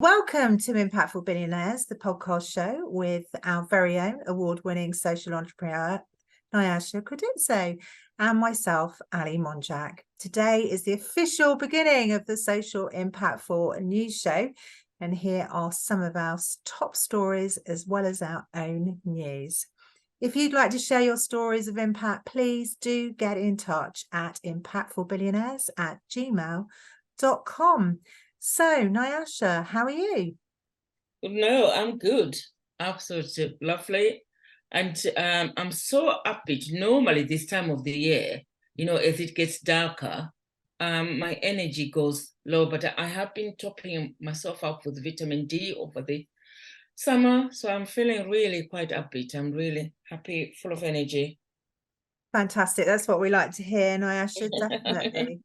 Welcome to Impactful Billionaires, the podcast show with our very own award-winning social entrepreneur, Nyasha Credizzo, and myself, Ali Monjack. Today is the official beginning of the Social Impactful news show, and here are some of our top stories as well as our own news. If you'd like to share your stories of impact, please do get in touch at impactfulbillionaires@gmail.com. So, Nyasha, how are you? No, I'm good. Absolutely lovely. And I'm so happy. Normally, this time of the year, as it gets darker, my energy goes low. But I have been topping myself up with vitamin D over the summer. So I'm feeling really quite upbeat. I'm really happy, full of energy. Fantastic. That's what we like to hear, Nyasha, definitely.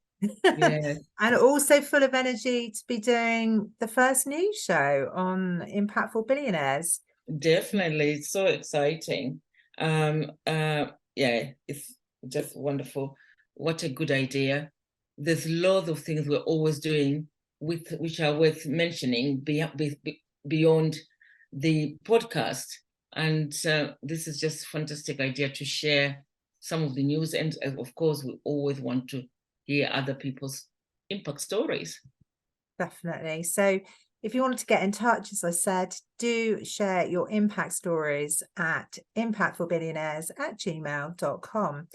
Yeah. And also full of energy to be doing the first news show on Impactful Billionaires. Definitely. It's so exciting. Yeah, it's just wonderful. What a good idea. There's loads of things we're always doing which are worth mentioning beyond the podcast. And this is just a fantastic idea to share some of the news. And of course, we always want to hear other people's impact stories. Definitely. So if you want to get in touch, as I said, do share your impact stories at impactfulbillionaires@gmail.com.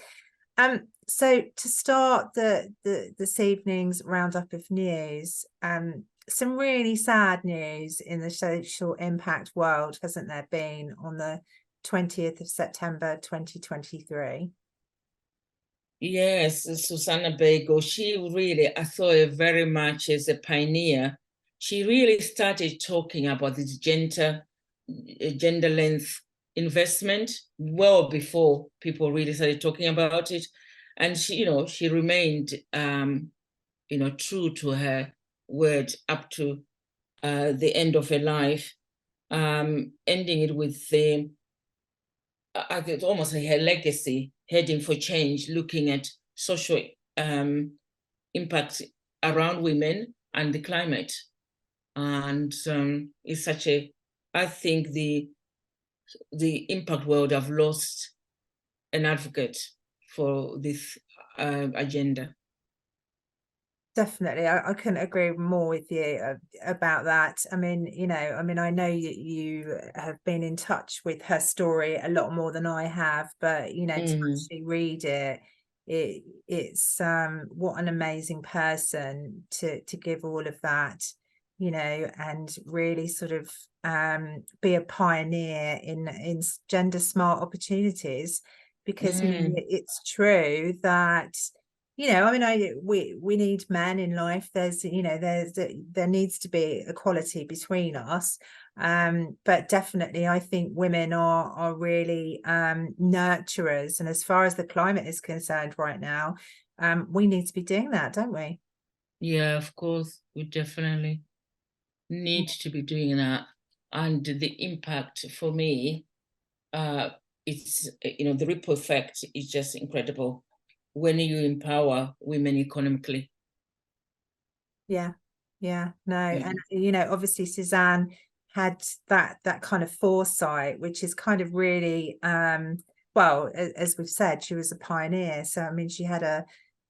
So to start this evening's roundup of news, some really sad news in the social impact world, hasn't there been, on the 20th of September 2023? Yes, Susanna Bagel, I saw her very much as a pioneer. She really started talking about this gender length investment well before people really started talking about it. And she remained, true to her word up to the end of her life, ending it with I think it's almost like her legacy, heading for change, looking at social impact around women and the climate. And it's I think the impact world have lost an advocate for this agenda. Definitely. I couldn't agree more with you about that. I mean, I know you have been in touch with her story a lot more than I have, but, to actually read it's what an amazing person to give all of that, and really sort of be a pioneer in gender smart opportunities, because it's true that we need men in life. There needs to be equality between us, but definitely I think women are really nurturers, and as far as the climate is concerned right now, we need to be doing that, don't we? Yeah, of course, we definitely need to be doing that. And the impact for me, it's the ripple effect is just incredible when you empower women economically. No, and obviously Suzanne had that kind of foresight, which is kind of really well, as we've said, she was a pioneer. So I mean, she had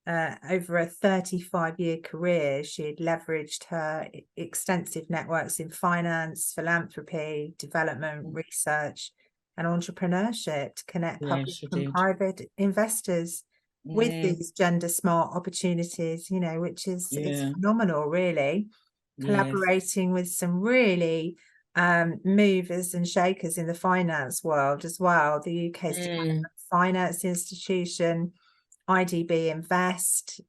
over a 35-year career. She had leveraged her extensive networks in finance, philanthropy, development, research, and entrepreneurship to connect public and private investors with these gender smart opportunities, which is it's phenomenal, really. Collaborating with some really movers and shakers in the finance world as well. The UK's finance institution, IDB Invest,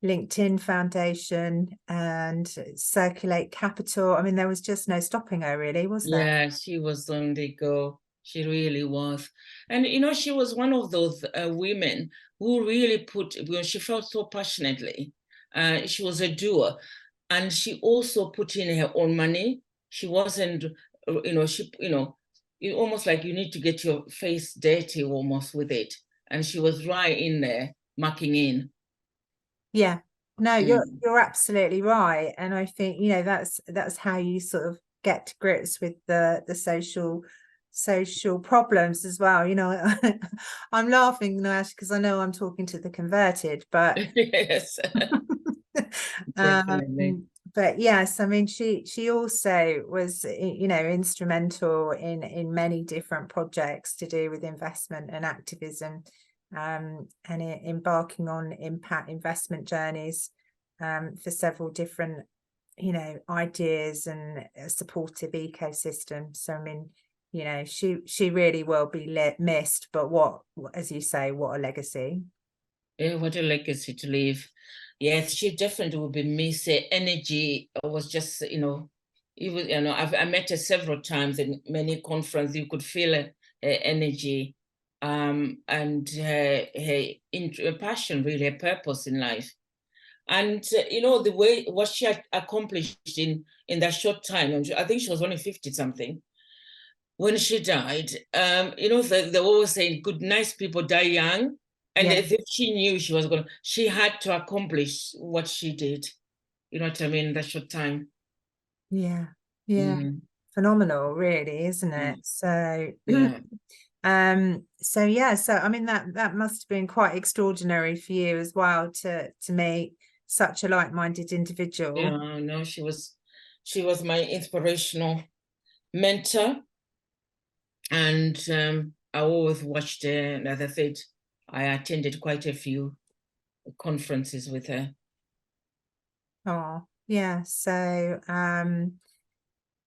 LinkedIn Foundation, and Circulate Capital. I mean, there was just no stopping her, really, was there? Yeah, she was on the go. She really was. And, she was one of those women who really she felt so passionately. She was a doer. And she also put in her own money. She wasn't, almost like you need to get your face dirty almost with it. And she was right in there, marking in. Yeah, No, Mm. you're absolutely right. And I think, that's how you sort of get to grips with the social problems as well. I'm laughing now because I know I'm talking to the converted, but Yes, um, definitely. but yes, I mean she also was, instrumental in many different projects to do with investment and activism, and embarking on impact investment journeys, for several different, ideas and a supportive ecosystem. So I mean, she really will be missed, but as you say, what a legacy. Yeah, what a legacy to leave. Yes, she definitely will be missed. Her energy was just, I met her several times in many conferences. You could feel her energy, and her passion, really, her purpose in life. And the way what she had accomplished in that short time. I think she was only 50 something when she died. They always say good, nice people die young. And Yeah, as if she knew she had to accomplish what she did. You know what I mean? In that short time. yeah, yeah. Mm, Phenomenal, really, isn't it? mm, So yeah. so yeah, so I mean that must have been quite extraordinary for you as well to meet such a like-minded individual. Yeah, no, she was my inspirational mentor. And I always watched her. And as I said, I attended quite a few conferences with her. Oh, yeah. So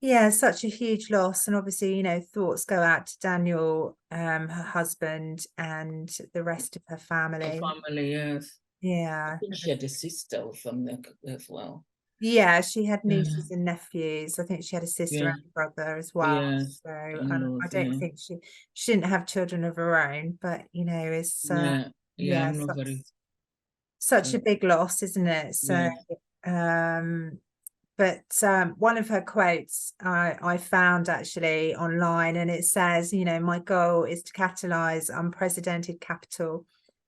yeah, such a huge loss. And obviously, thoughts go out to Daniel, her husband, and the rest of her Her family. family, yes. I Yeah. think she had a sister or something as well. Yeah, she had Yeah, nieces and nephews. I think she had a sister yeah, and a brother as well. yes. So I In-laws, don't yeah. think she didn't have children of her own, but it's Yeah, yeah, yeah, I'm not very, such uh, a big loss, isn't it? So yeah. um but one of her quotes I found actually online, and it says, my goal is to catalyze unprecedented capital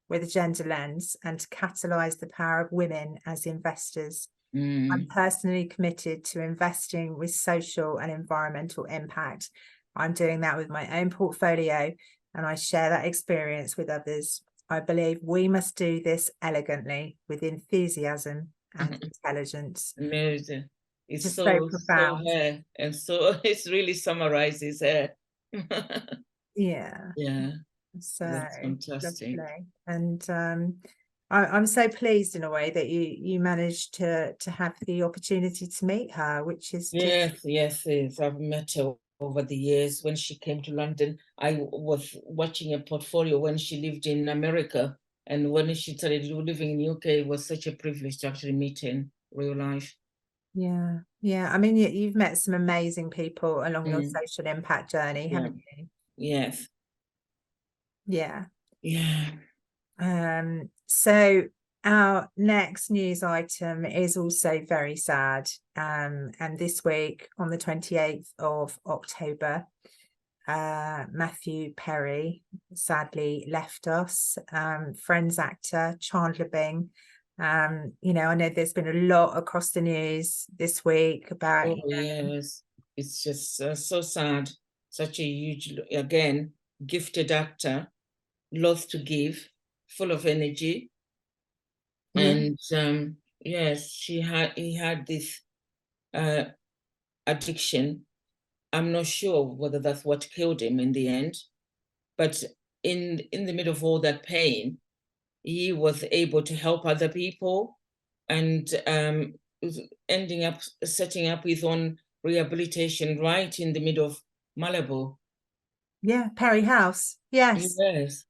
with a gender lens and to catalyze the power of women as investors. I'm Mm. personally committed to investing with social and environmental impact. I'm doing that with my own portfolio, and I share that experience with others. I believe we must do this elegantly with enthusiasm and intelligence. Amazing. It's Just so so profound. her, and so it really summarizes her. Yeah. Yeah, So that's fantastic. lovely. And I'm so pleased in a way that you managed to have the opportunity to meet her, which is just, Yes, yes, yes. I've met her over the years. When she came to London, I was watching a portfolio when she lived in America. And when she started living in UK, it was such a privilege to actually meet her in real life. yeah, yeah. I mean, you've met some amazing people along your Mm, social impact journey, yeah, haven't you? yes, Yeah. yeah. So our next news item is also very sad. And this week on the 28th of October, Matthew Perry sadly left us. Friends actor Chandler Bing. I know there's been a lot across the news this week about, Oh, yes. It's just so sad. Such a huge, again, gifted actor, loves to give, full of energy. yeah, And yes, he had this uh, addiction. I'm not sure whether that's what killed him in the end, but in the middle of all that pain, he was able to help other people, and ending up setting up his own rehabilitation right in the middle of Malibu. yeah, Perry House, yes. Yes,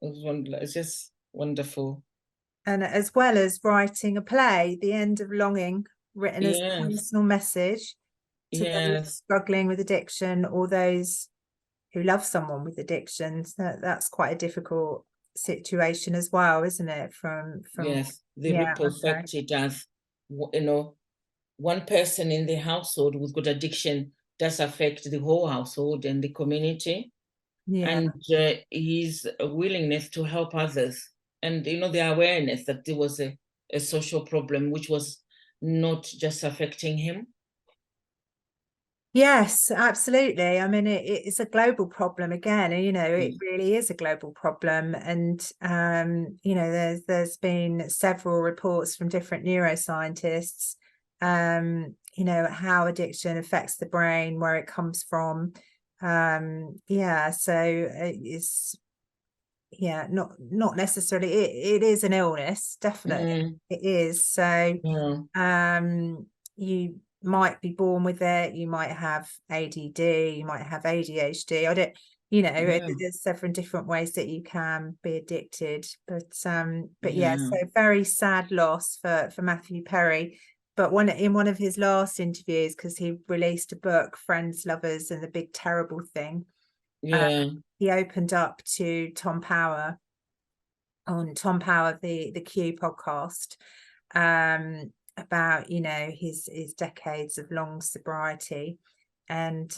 it's just wonderful. And as well as writing a play, The End of Longing, written as a Yes, personal message to those yes, struggling with addiction or those who love someone with addictions. That's quite a difficult situation as well, isn't it? From yes. The Yeah, ripple okay. effect it does. One person in the household with good addiction does affect the whole household and the community. Yeah, And his willingness to help others, and the awareness that there was a social problem which was not just affecting him? Yes, absolutely. I mean, it's a global problem again. You know, it really is a global problem, and you know, there's been several reports from different neuroscientists, you know, how addiction affects the brain, where it comes from. Yeah, so it's not necessarily. It is an illness, definitely. It is. So you might be born with it, you might have ADD, you might have ADHD. I don't, you know, there's several different ways that you can be addicted. But yeah, so very sad loss for Matthew Perry. But in one of his last interviews, because he released a book, Friends, Lovers, and the Big Terrible Thing, he opened up to Tom Power on Tom Power, the Q podcast, about, you know, his decades of long sobriety. And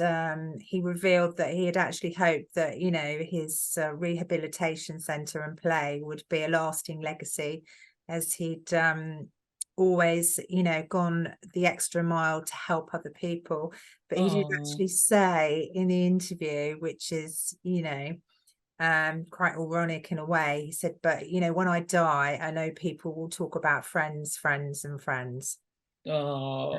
he revealed that he had actually hoped that, you know, his rehabilitation centre and play would be a lasting legacy, as he'd always, you know, gone the extra mile to help other people. But he did actually say in the interview, which is, you know, quite ironic in a way, he said, but you know, when I die, I know people will talk about friends, friends, and friends. Oh,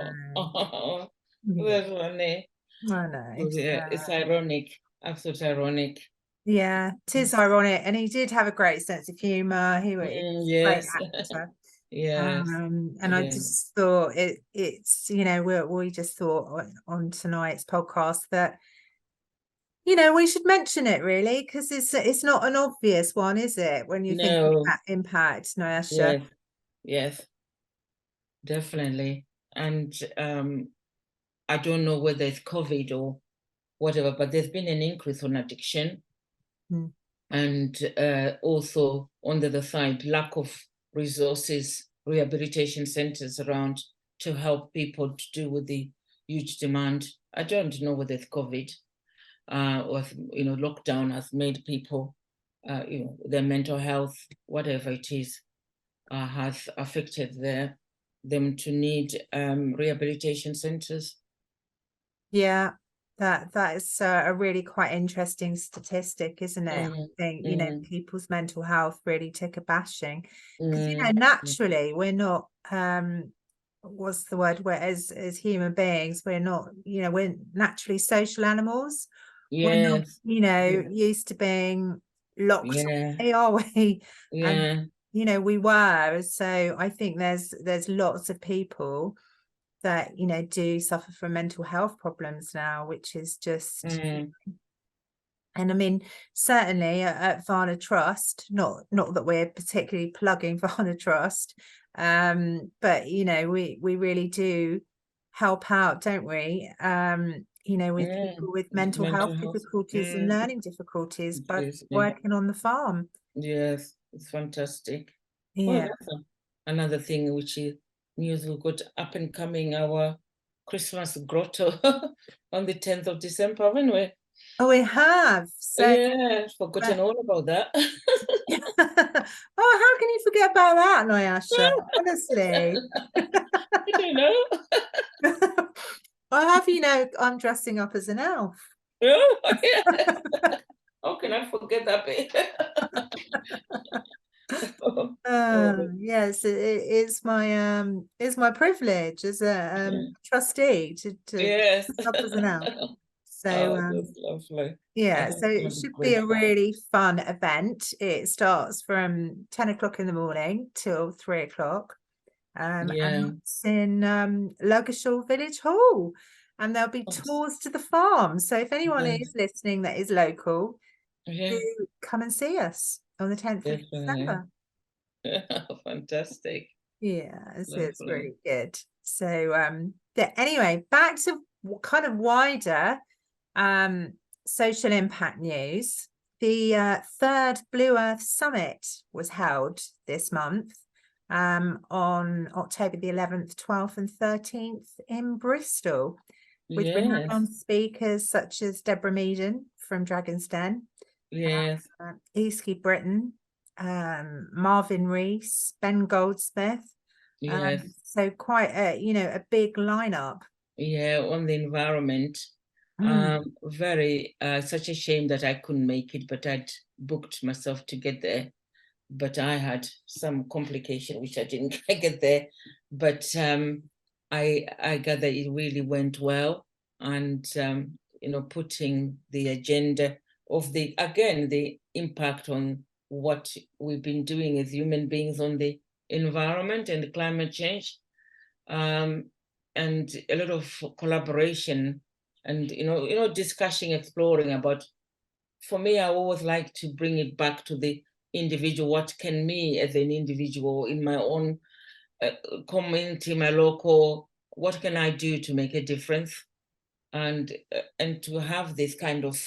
Yeah, that's funny. I know. Yeah, it's ironic, absolutely ironic. Yeah, it is ironic, and he did have a great sense of humor. He was a great Yes. actor. Yes. And I Yeah. just thought it's, you know, we just thought on tonight's podcast that, you know, we should mention it really, because it's not an obvious one, is it? When you think No. about impact, Nyasha. Yes. Yes. Definitely. And I don't know whether it's COVID or whatever, but there's been an increase on addiction. Mm. And also on the other side, lack of resources, rehabilitation centers around to help people to deal with the huge demand. I don't know whether it's COVID or, you know, lockdown has made people, you know, their mental health, whatever it is, has affected them to need rehabilitation centers. Yeah, that is a really quite interesting statistic, isn't it? I think, you know, people's mental health really took a bashing, because, you know, naturally we're not what's the word, where as human beings, we're not, you know, we're naturally social animals. We're not, Yes. you know, used to being locked Yeah. away, are we? And Yeah. you know, we were. So I think there's lots of people that, you know, do suffer from mental health problems now, which is just, and I mean, certainly at Varna Trust, not that we're particularly plugging Varna Trust, but you know, we really do help out, don't we? You know, with people with mental health Mental health. difficulties and learning difficulties, but Yes. working on the farm. Yes, it's fantastic. Well, Yeah. that's another thing which is news we've got up and coming, our Christmas grotto on the 10th of December, haven't we? Oh, we have. So Yeah, forgotten all about that. oh, how can you forget about that, Nyasha? Honestly. I don't know. I have, you know, I'm dressing up as an elf. Oh, yeah. How can I forget that bit? Oh, Yes, it's my privilege as a yeah. trustee to Yes. dress up as an elf. So Oh, that's lovely. yeah, It's so it gonna be should be great a fun. really fun event. It starts from 10 o'clock in the morning till 3 o'clock. Yeah. And it's in Ludgershall Village Hall, and there'll be Yes. tours to the farm. So if anyone Yes. is listening that is local, Yeah, do come and see us on the 10th of definitely. December. Fantastic. Yeah, it's Lovely. really good. So anyway, back to kind of wider um social impact news. The third Blue Earth Summit was held this month on October the 11th, 12th, and 13th in Bristol, with Yes. renowned speakers such as Deborah Meaden from Dragon's Den, Yes. Eastleigh Britain, Marvin Rees, Ben Goldsmith, Yes. So quite a, a big lineup. Yeah, on the environment. Mm. Very such a shame that I couldn't make it, but I'd booked myself to get there. But I had some complication which I didn't get there. But I gather it really went well, and putting the agenda of the impact on what we've been doing as human beings on the environment and the climate change, um, and a lot of collaboration and discussing, exploring about. For me, I always like to bring it back to the individual. What can me as an individual in my own community, my local, what can I do to make a difference? And to have this kind of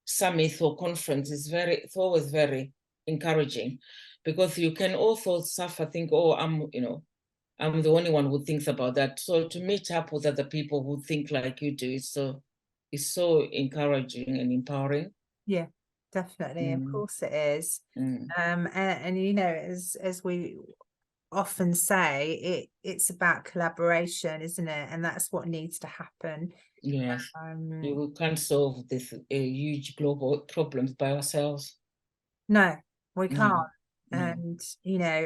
summit or conference it's always very encouraging, because you can also suffer, think, oh, I'm the only one who thinks about that. So to meet up with other people who think like you do is so encouraging and empowering. Yeah, definitely. Of Mm, course it is. mm, And as we often say, it's about collaboration, isn't it? And that's what needs to happen. yes, Um, we can't solve this huge global problems by ourselves. no, we can't. No, no. And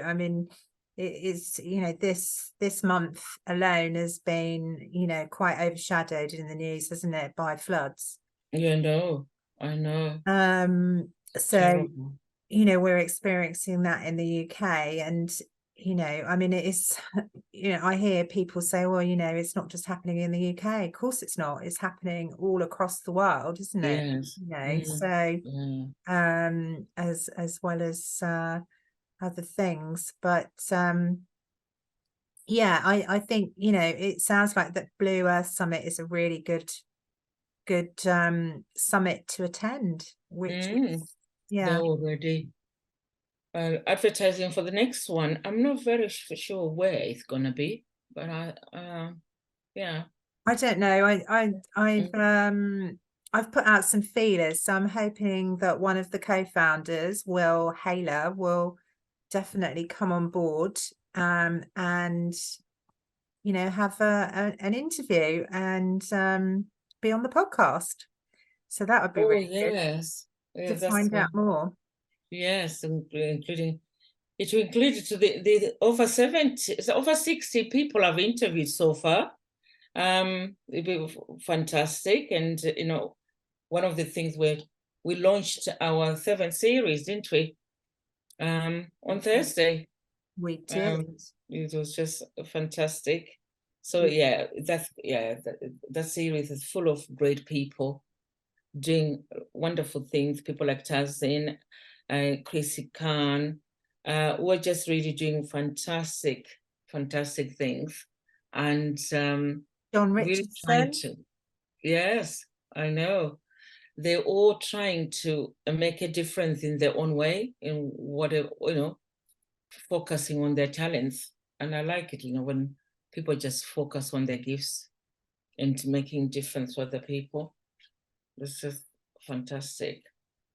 I mean, it is, this month alone has been, quite overshadowed in the news, hasn't it, by floods. You know, I know. So Terrible. we're experiencing that in the UK. And I mean, it is, I hear people say, well, it's not just happening in the UK. Of course it's not. It's happening all across the world, isn't it? Yes. So Yeah. as well as other things. But yeah, I think, it sounds like that Blue Earth Summit is a really good summit to attend, which Mm. is, They're yeah. already advertising for the next one. I'm not very sure where it's gonna be, but yeah. I don't know. Mm. I've put out some feelers, so I'm hoping that one of the co-founders, Will Haler, will definitely come on board, and have an interview and be on the podcast. So that would be Oh really good yes, to yes, that's find out one. more. Yes, including it will include to the over 70, so over 60 people I've interviewed so far. It'd be fantastic, and one of the things we launched our seventh series, didn't we? On Thursday. We did. It was just fantastic. So yeah, that series is full of great people doing wonderful things. People like Tazin, Chrissy Khan, who are just really doing fantastic things, and John really trying Richardson. to. Yes, I know. They're all trying to make a difference in their own way, in whatever, focusing on their talents. And I like it, when people just focus on their gifts and making difference for other people. This is fantastic.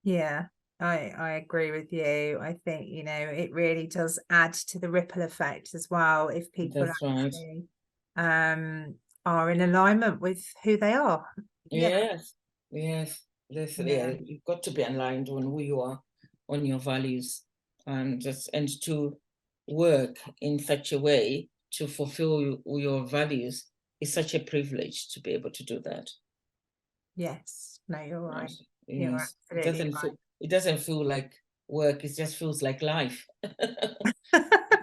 Yeah, I agree with you. I think, it really does add to the ripple effect as well if people That's right. actually um are in alignment with who they are. Yeah, Yes, yes. yeah, You've got to be aligned on who you are, on your values, and to work in such a way to fulfill your values is such a privilege to be able to do that. yes. No, you're right. Yes, You're yes. absolutely It doesn't feel like work, it just feels like life. right.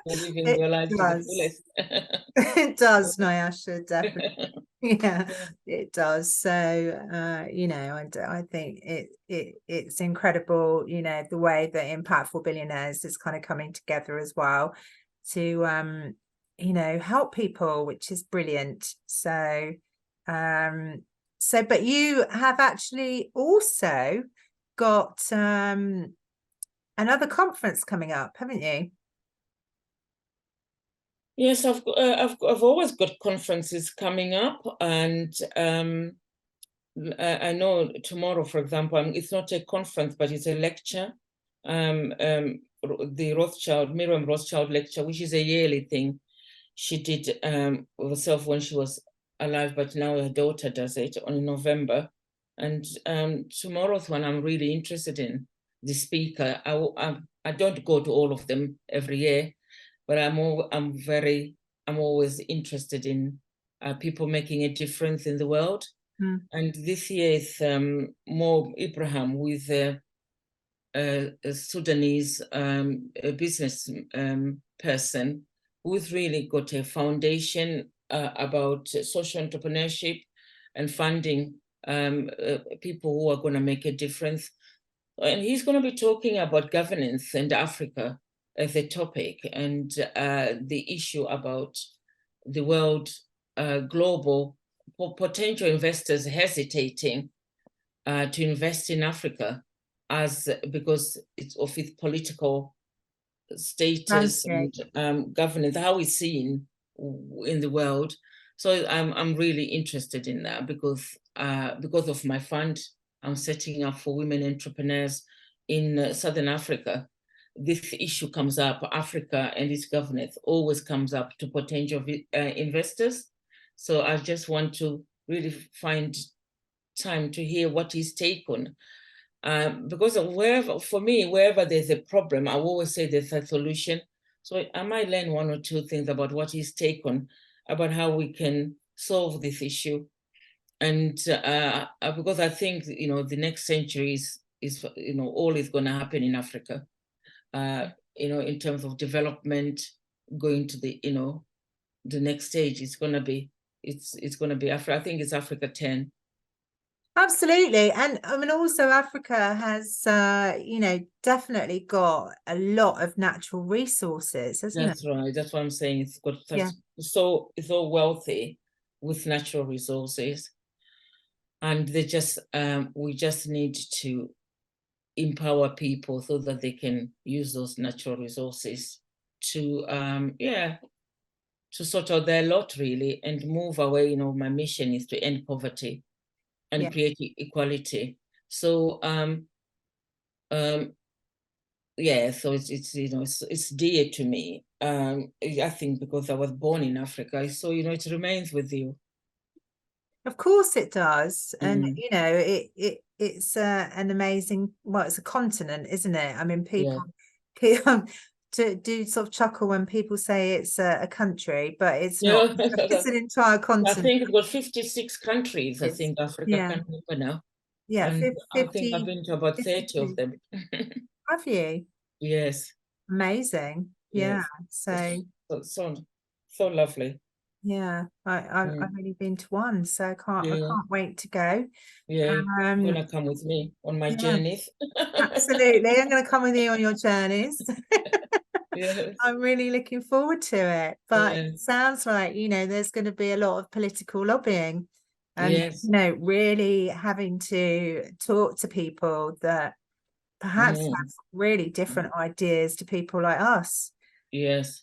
You're living It your life to the does. fullest. It does, Nyasha, definitely. Yeah, Yeah, it does. So, I think it's incredible, the way that Impactful Billionaires is kind of coming together as well to, help people, which is brilliant. Um, but you have actually also got another conference coming up, haven't you? yes, I've always got conferences coming up, and I know tomorrow, for example, it's not a conference, but it's a lecture. The Miriam Rothschild lecture, which is a yearly thing. she did herself when she was alive, but now her daughter does it in November. And tomorrow's one I'm really interested in. The speaker, I don't go to all of them every year, but I'm always interested in people making a difference in the world. And this year is more Ibrahim with a Sudanese business person who's really got a foundation about social entrepreneurship and funding people who are going to make a difference. And he's going to be talking about governance and Africa as a topic, and the issue about the world, global potential investors hesitating to invest in Africa because it's of its political status and governance, how it's seen in the world. So I'm really interested in that because of my fund I'm setting up for women entrepreneurs in Southern Africa. This issue comes up. Africa and its governance always comes up to potential investors. So I just want to really find time to hear what his take on. Because wherever there's a problem, I always say there's a solution. So I might learn one or two things about what his take on, about how we can solve this issue. And because I think, the next century is all is going to happen in Africa, in terms of development, going to the next stage. It's going to be Africa. I think it's Africa 10. Absolutely. And I mean, also Africa has, definitely got a lot of natural resources, hasn't it? That's right. That's what I'm saying. It's got it's so wealthy with natural resources. And we just need to empower people so that they can use those natural resources to sort out their lot, really, and move away. My mission is to end poverty and create equality. So so it's dear to me. I think because I was born in Africa, so it remains with you. Of course it does. And it's an amazing, it's a continent, isn't it? I mean, people to do sort of chuckle when people say it's a country, but it's not. It's an entire continent. I think it's got 56 countries. I think Africa can remember now. Yeah, and 50, I think I've been to about 30 of them. Have you? Yes. Amazing. Yeah. Yes. So lovely. Yeah, I've only been to one, so I can't wait to go. Yeah, you're gonna come with me on my journeys. Absolutely, I'm gonna come with you on your journeys. Yes. I'm really looking forward to it. But it sounds like, there's going to be a lot of political lobbying and, really having to talk to people that perhaps have really different ideas to people like us. Yes.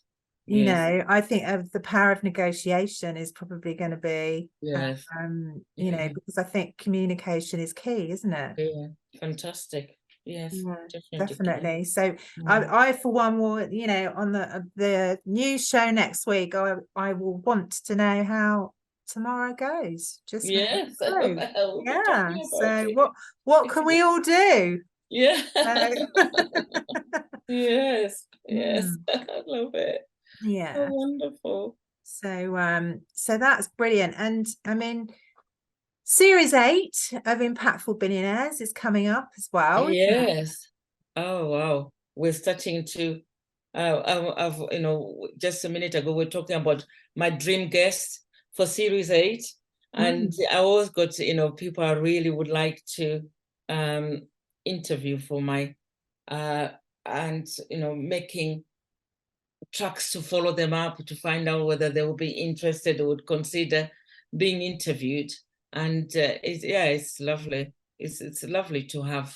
I think the power of negotiation is probably going to be, because I think communication is key, isn't it? Yeah, fantastic. Yes, definitely. So I for one will, on the news show next week, I will want to know how tomorrow goes. Just yes. Yeah. So what can we all do? Yeah. Yes. I love it. Yeah. Oh, wonderful. So that's brilliant. And I mean, Series 8 of Impactful Billionaires is coming up as well. Yes. Oh, wow. We're starting to, I've, just a minute ago, we are talking about my dream guest for Series 8. And I always got, people I really would like to interview for my, making tracks to follow them up to find out whether they will be interested or would consider being interviewed. And it's lovely. It's lovely to have,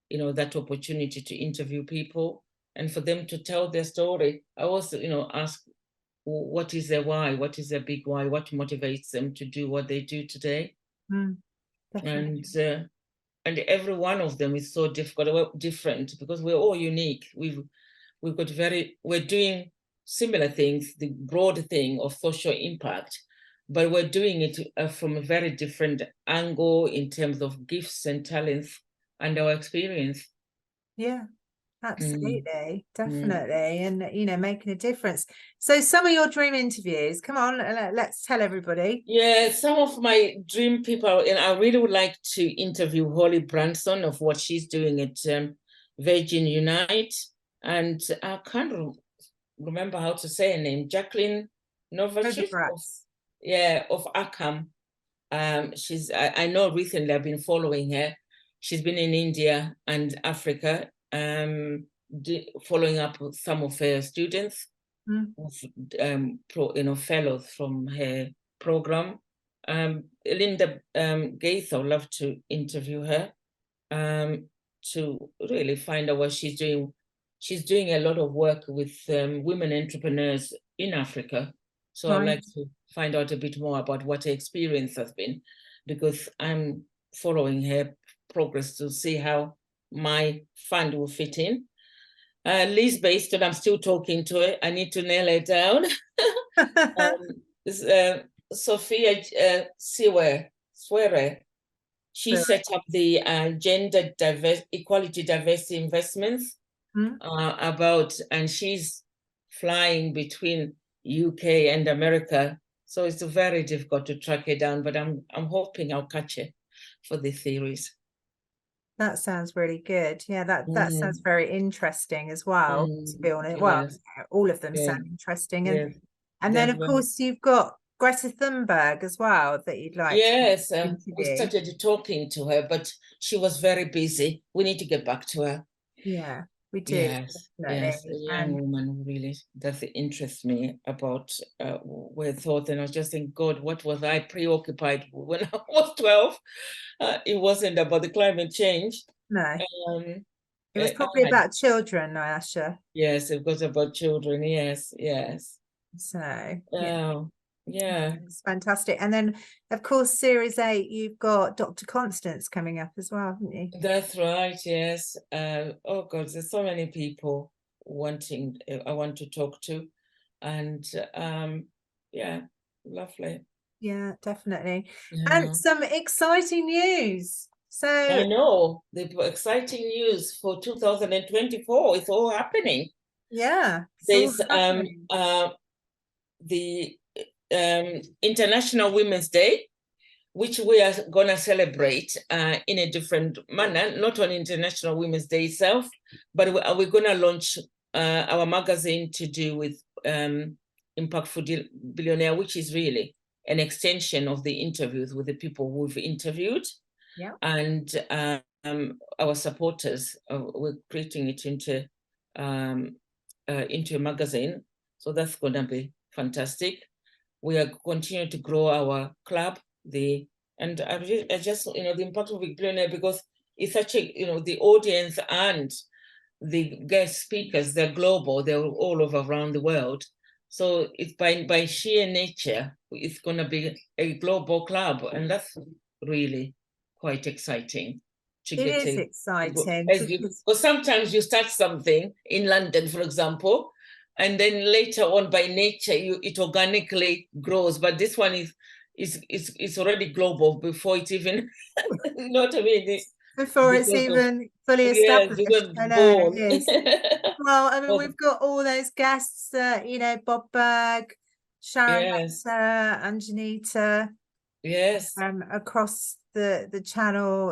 that opportunity to interview people and for them to tell their story. I also, ask, what is their why? What is their big why? What motivates them to do what they do today? And every one of them is so different because we're all unique. We're doing similar things, the broad thing of social impact, but we're doing it from a very different angle in terms of gifts and talents and our experience. Yeah, absolutely, Mm. definitely, and making a difference. So, some of your dream interviews. Come on, let's tell everybody. Yeah, some of my dream people, and I really would like to interview Holly Branson of what she's doing at Virgin Unite, and I can't remember how to say her name, Jacqueline Novachik, of Akam. I know recently I've been following her. She's been in India and Africa, following up with some of her students, fellows from her program. Linda Gates, I'd love to interview her to really find out what she's doing. She's doing a lot of work with women entrepreneurs in Africa. So I'd like to find out a bit more about what her experience has been, because I'm following her progress to see how my fund will fit in. Liz Baston, I'm still talking to her. I need to nail her down. Sophia Swerer, she set up the gender equality diversity investments and she's flying between UK and America. So it's very difficult to track her down, but I'm hoping I'll catch her for the series. That sounds really good. Yeah, that sounds very interesting as well, to be honest. Well, all of them sound interesting. And then, of course, you've got Greta Thunberg as well that you'd like to interview. We started talking to her, but she was very busy. We need to get back to her. Yeah, we do. Yes, yes, a young woman who really does interest me about her thoughts. And I was just thinking, God, what was I preoccupied when I was 12? It wasn't about the climate change. No. It was probably about children, Ayesha. Yes, it was about children. Yes, yes. So, yeah. It's fantastic. And then, of course, Series 8, you've got Dr. Constance coming up as well, haven't you? That's right, yes. Oh, God, there's so many people I want to talk to. And yeah, lovely. Yeah, definitely. And some exciting news. So I know the exciting news for 2024 is all happening. Yeah. There's the International Women's Day, which we are going to celebrate in a different manner, not on International Women's Day itself, but we're going to launch our magazine to do with Impactful Billionaire, which is really an extension of the interviews with the people we've interviewed. Yeah. And our supporters, we're creating it into a magazine. So that's going to be fantastic. We are continuing to grow our club, the impact of Billionaire, because it's such a, the audience and the guest speakers, they're global, they're all over around the world. So it's by sheer nature, it's going to be a global club, and that's really quite exciting. It is exciting. Because sometimes you start something in London, for example, and then later on by nature it organically grows, but this one is already global before it even you know what I mean, before it's even fully established. I know it is. Well, I mean, we've got all those guests, Bob Berg, Sharon Sarah, Anjanita, across the channel.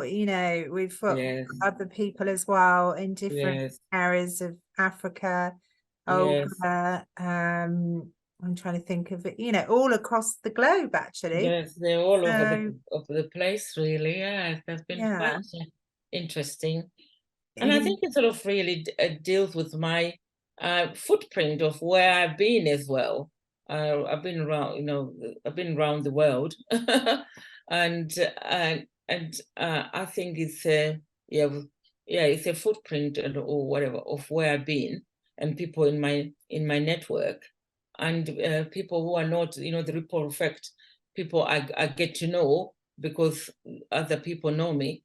We've got other people as well in different areas of Africa. I'm trying to think of it, all across the globe, actually. Yes, they're all over the place, really. Yeah, that's been quite interesting. And I think it sort of really deals with my footprint of where I've been as well. I've been around, I've been around the world. and I think it's it's a footprint or whatever of where I've been and people in my network, and people who are not, the ripple effect, people I get to know because other people know me,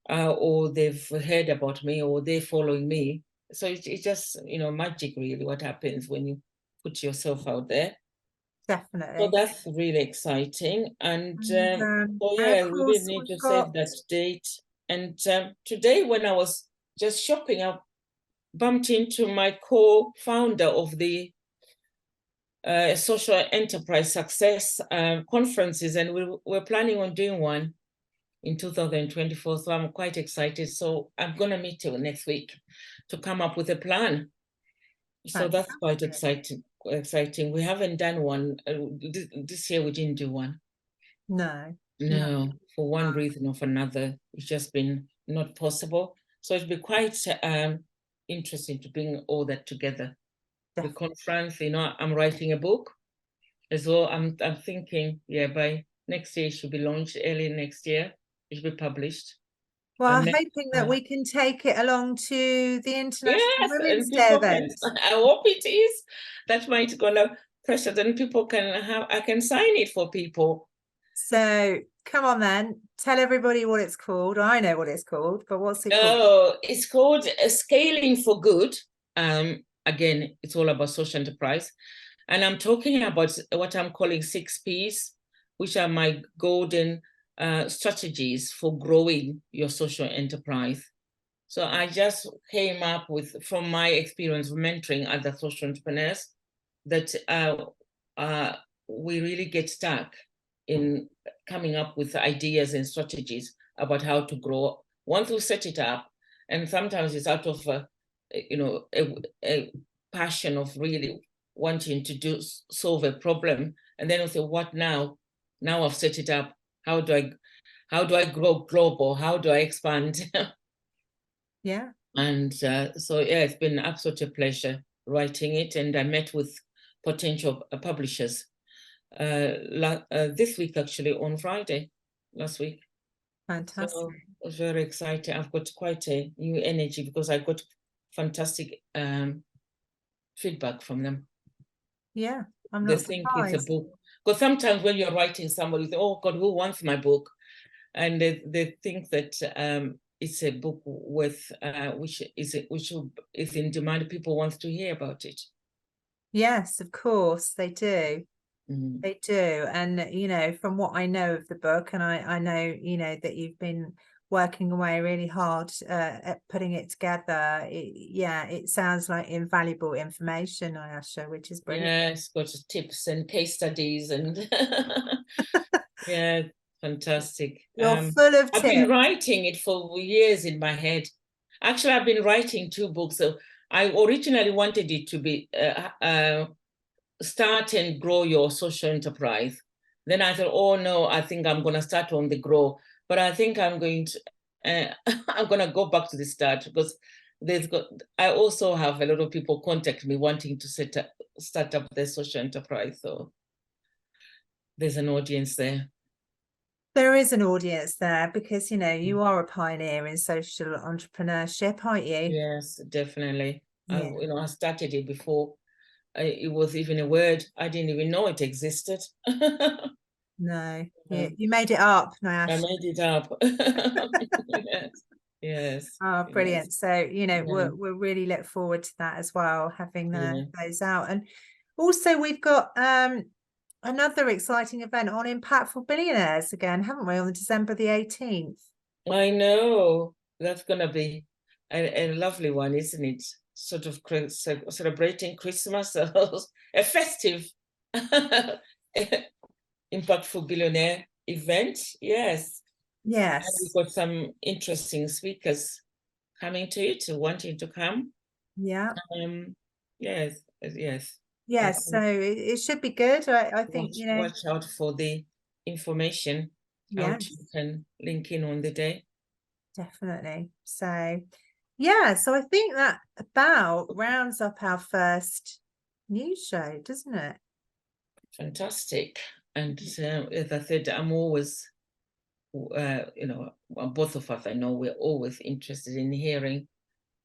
or they've heard about me, or they're following me. So it's just, magic, really, what happens when you put yourself out there. So Definitely. that's really exciting. And And so of yeah, we really course need we've to save got, that date. And today, when I was just shopping, I bumped into my co-founder of the social enterprise success conferences, and we're planning on doing one in 2024. So I'm quite excited. So I'm going to meet you next week to come up with a plan. So that's quite exciting. We haven't done one. This year we didn't do one. No. No, for one reason or another, it's just been not possible. So it'll be quite interesting to bring all that together. The conference, I'm writing a book as well. I'm thinking, yeah, by next year it should be launched, early next year. It should be published. Well, I'm then, hoping that we can take it along to the International yes, Women's and Day people event. I hope it is. That might gonna pressure. Then people I can sign it for people. So come on then, tell everybody what it's called. I know what it's called, but what's it called? Oh, it's called Scaling for Good. Again, it's all about social enterprise. And I'm talking about what I'm calling 6 Ps, which are my golden strategies for growing your social enterprise. So I just came up with, from my experience of mentoring other social entrepreneurs, that we really get stuck in coming up with ideas and strategies about how to grow. Once we set it up, and sometimes it's out of a passion of really wanting to solve a problem, and then we say, what now? Now I've set it up. How do I grow global? How do I expand? Yeah. And so yeah, it's been absolute a pleasure writing it, and I met with potential publishers this week, actually, on Friday last week. Fantastic. So I was very excited. I've got quite a new energy because I got fantastic feedback from them. Yeah, I'm They not think surprised. it's a book. Because sometimes when you're writing, somebody says, "Oh God, who wants my book?" And they think that it's a book with which is in demand. People want to hear about it. Yes, of course they do. Mm. They do. And from what I know of the book, and I know that you've been working away really hard at putting it together. It sounds like invaluable information, Ayasha, which is brilliant. Yes, got tips and case studies and yeah, fantastic. You're full of I've been tips. writing it for years in my head. Actually, I've been writing 2 books. So I originally wanted it to be start and grow your social enterprise. Then I thought, oh no, I think I'm going to start on the grow. But I think I'm going to I'm going to go back to the start, because I also have a lot of people contact me wanting to start up their social enterprise. So there's an audience there. There is an audience there because you are a pioneer in social entrepreneurship, aren't you? Yes, definitely. Yeah. I started it before it was even a word. I didn't even know it existed. No, you made it up, I Nash. made it up. Yes. Oh, brilliant. Yes. So, Yeah. we'll really look forward to that as well, having Yeah. those out. And also we've got another exciting event on Impactful Billionaires again, haven't we, on December the 18th? I know. That's gonna be a lovely one, isn't it? Sort of celebrating Christmas, a festive impactful billionaire event. Yes. And Yes. we've got some interesting speakers coming to it, wanting to come. Yeah. Yes, yes. Yes. So it should be good. I think, Watch out for the information out. You yes, can link in on the day. definitely. So, yeah. So I think that about rounds up our first news show, doesn't it? Fantastic. And as I said, I'm always, both of us, I know we're always interested in hearing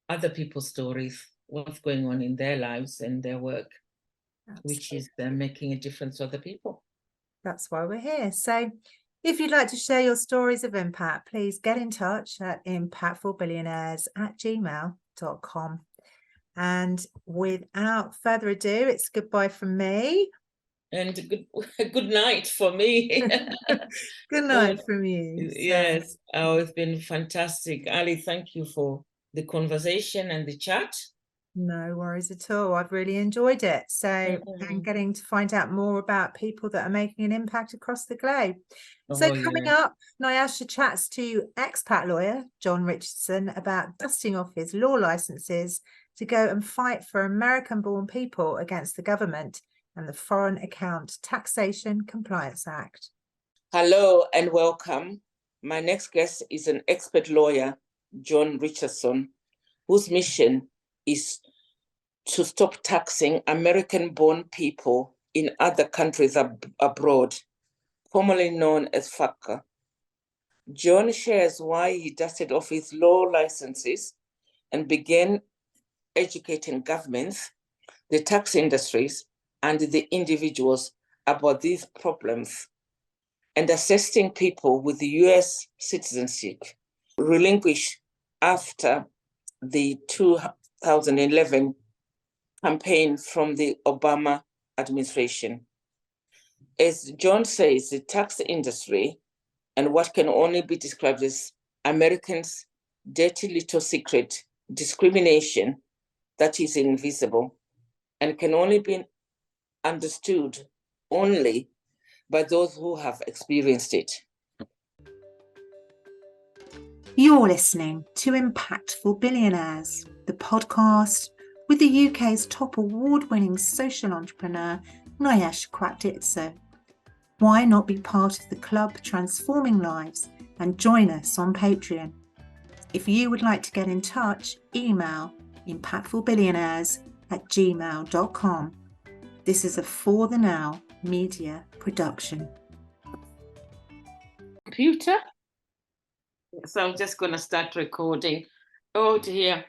other people's stories, what's going on in their lives and their work, which is making a difference to other people. That's why we're here. So if you'd like to share your stories of impact, please get in touch at impactfulbillionaires@gmail.com. And without further ado, it's goodbye from me. And good night for me. Good night from you. Yes, it's been fantastic. Ali, thank you for the conversation and the chat. No worries at all. I've really enjoyed it. So, and getting to find out more about people that are making an impact across the globe. So coming up, Nyasha chats to expat lawyer John Richardson about dusting off his law licenses to go and fight for American-born people against the government and the Foreign Account Taxation Compliance Act. Hello and welcome. My next guest is an expert lawyer, John Richardson, whose mission is to stop taxing American-born people in other countries abroad, formerly known as FATCA. John shares why he dusted off his law licenses and began educating governments, the tax industries, and the individuals about these problems, and assisting people with US citizenship relinquished after the 2011 campaign from the Obama administration. As John says, the tax industry and what can only be described as Americans' dirty little secret discrimination that is invisible and can only be understood only by those who have experienced it. You're listening to Impactful Billionaires, the podcast with the UK's top award-winning social entrepreneur, Nyasha Kwatditso. Why not be part of the club transforming lives and join us on Patreon? If you would like to get in touch, email impactfulbillionaires@gmail.com. This is a For the Now media production. Computer? So I'm just going to start recording. Oh dear.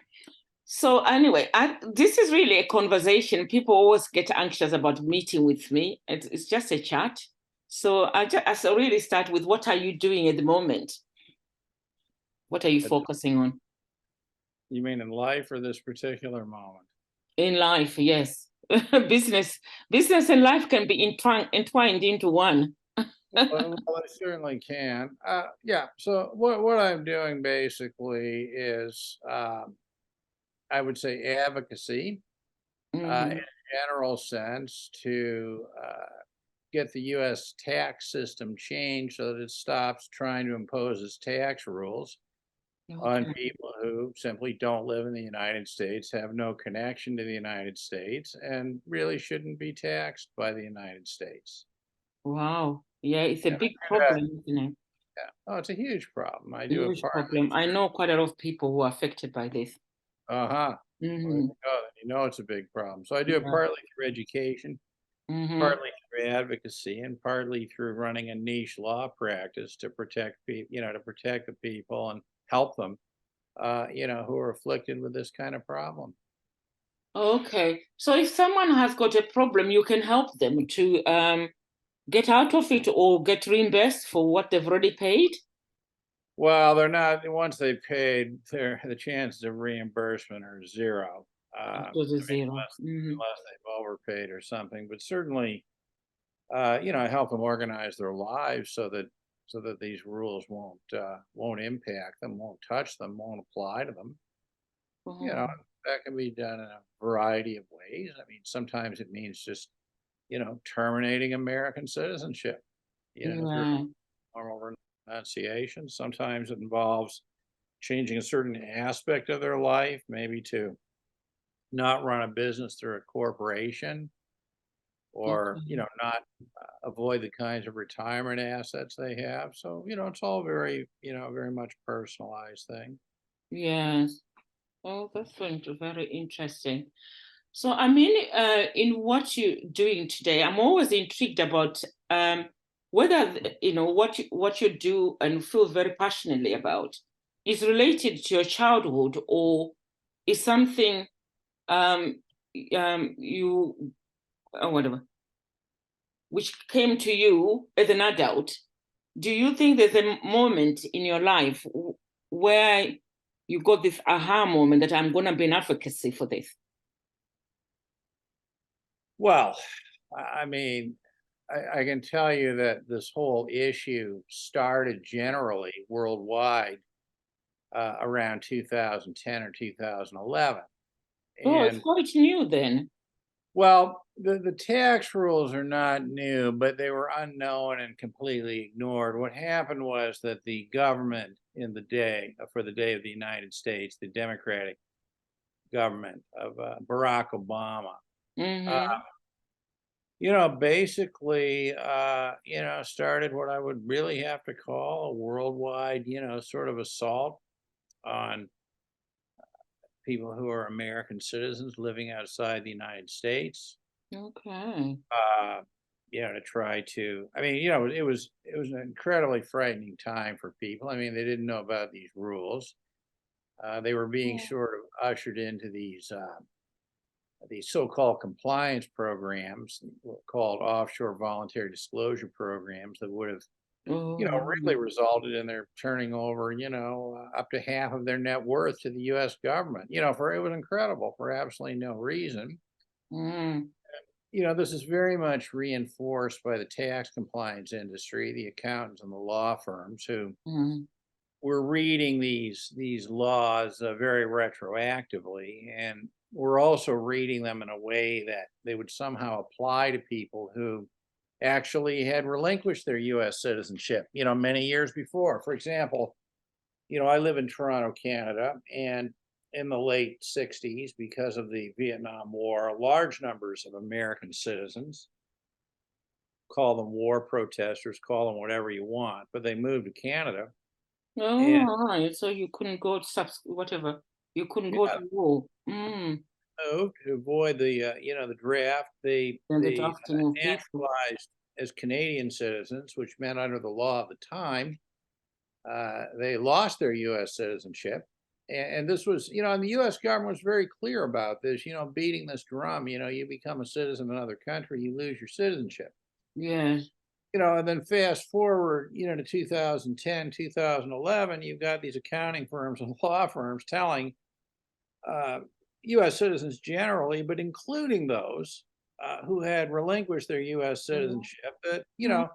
So anyway, this is really a conversation. People always get anxious about meeting with me. It's just a chat. So I really start with, what are you doing at the moment? What are you focusing on? You mean in life or this particular moment? In life, yes. Business and life can be entwined into one. Well, I certainly can. Yeah. So what I'm doing basically is, I would say, advocacy in a general sense to get the U.S. tax system changed so that it stops trying to impose its tax rules on people who simply don't live in the United States, have no connection to the United States, and really shouldn't be taxed by the United States. Wow. Yeah, it's a big problem, isn't it? Yeah. Oh, it's a huge problem. I do huge problem. I know quite a lot of people who are affected by this. Well, you know it's a big problem. So I do it partly through education, partly through advocacy, and partly through running a niche law practice to protect people, to protect the people and help them, who are afflicted with this kind of problem. Okay. So if someone has got a problem, you can help them to get out of it or get reimbursed for what they've already paid? Well, they're not. Once they paid, the chances of reimbursement are zero. Unless they've overpaid or something. But certainly, I help them organize their lives so that these rules won't impact them, won't touch them, won't apply to them. That can be done in a variety of ways. I mean, sometimes it means just terminating American citizenship. Through normal renunciation. Sometimes it involves changing a certain aspect of their life, maybe to not run a business through a corporation, or not avoid the kinds of retirement assets they have. So it's all very very much personalized thing. Yes. Oh, that's very interesting. So I mean, in what you're doing today, I'm always intrigued about whether what you do and feel very passionately about is related to your childhood, or is something whatever, which came to you as an adult. Do you think there's a moment in your life where you got this aha moment that I'm going to be an advocacy for this? Well, I mean, I can tell you that this whole issue started generally worldwide around 2010 or 2011. Oh, it's And quite new then. well, the tax rules are not new, but they were unknown and completely ignored. What happened was that the government in the day, for the day of the United States, the Democratic government of Barack Obama, uh, Mm-hmm. basically, started what I would really have to call a worldwide, sort of assault on people who are American citizens living outside the United States. Okay. Uh, to try to, I mean, it was an incredibly frightening time for people. I mean, they didn't know about these rules. They were being Oh, sort of ushered into these so-called compliance programs called offshore voluntary disclosure programs that would have, really oh, resulted in their turning over, up to half of their net worth to the U.S. government. For it was incredible for absolutely no reason. mm, This is very much reinforced by the tax compliance industry, the accountants and the law firms who mm, were reading these laws very retroactively, and we're also reading them in a way that they would somehow apply to people who actually had relinquished their U.S. citizenship, many years before. For example, I live in Toronto, Canada, and in the late 60s, because of the Vietnam War, large numbers of American citizens, call them war protesters, call them whatever you want, but they moved to Canada. And oh, right. So you couldn't go to whatever. You couldn't go yeah, to war. Mm. moved to avoid the draft. They Then the they drafting of people. naturalized as Canadian citizens, which meant under the law of the time, they lost their U.S. citizenship. And this was, and the U.S. government was very clear about this, beating this drum. You become a citizen of another country, you lose your citizenship. Yes. And then fast forward, to 2010, 2011, you've got these accounting firms and law firms telling uh, U.S. citizens generally, but including those who had relinquished their U.S. Mm, citizenship, that, mm.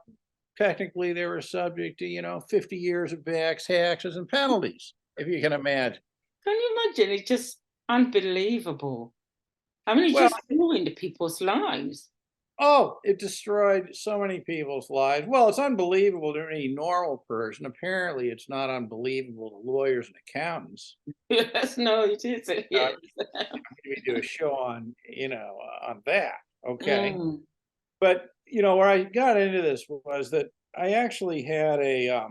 technically they were subject to, 50 years of back taxes and penalties, if you can imagine. Can you imagine? It's just unbelievable. I mean, it Well, just ruined people's lives. oh, it destroyed so many people's lives. Well, it's unbelievable to any normal person. Apparently, it's not unbelievable to lawyers and accountants. Yes, no, it isn't. Yes. Maybe do a show on that. Okay. Mm. But, where I got into this was that I actually had a,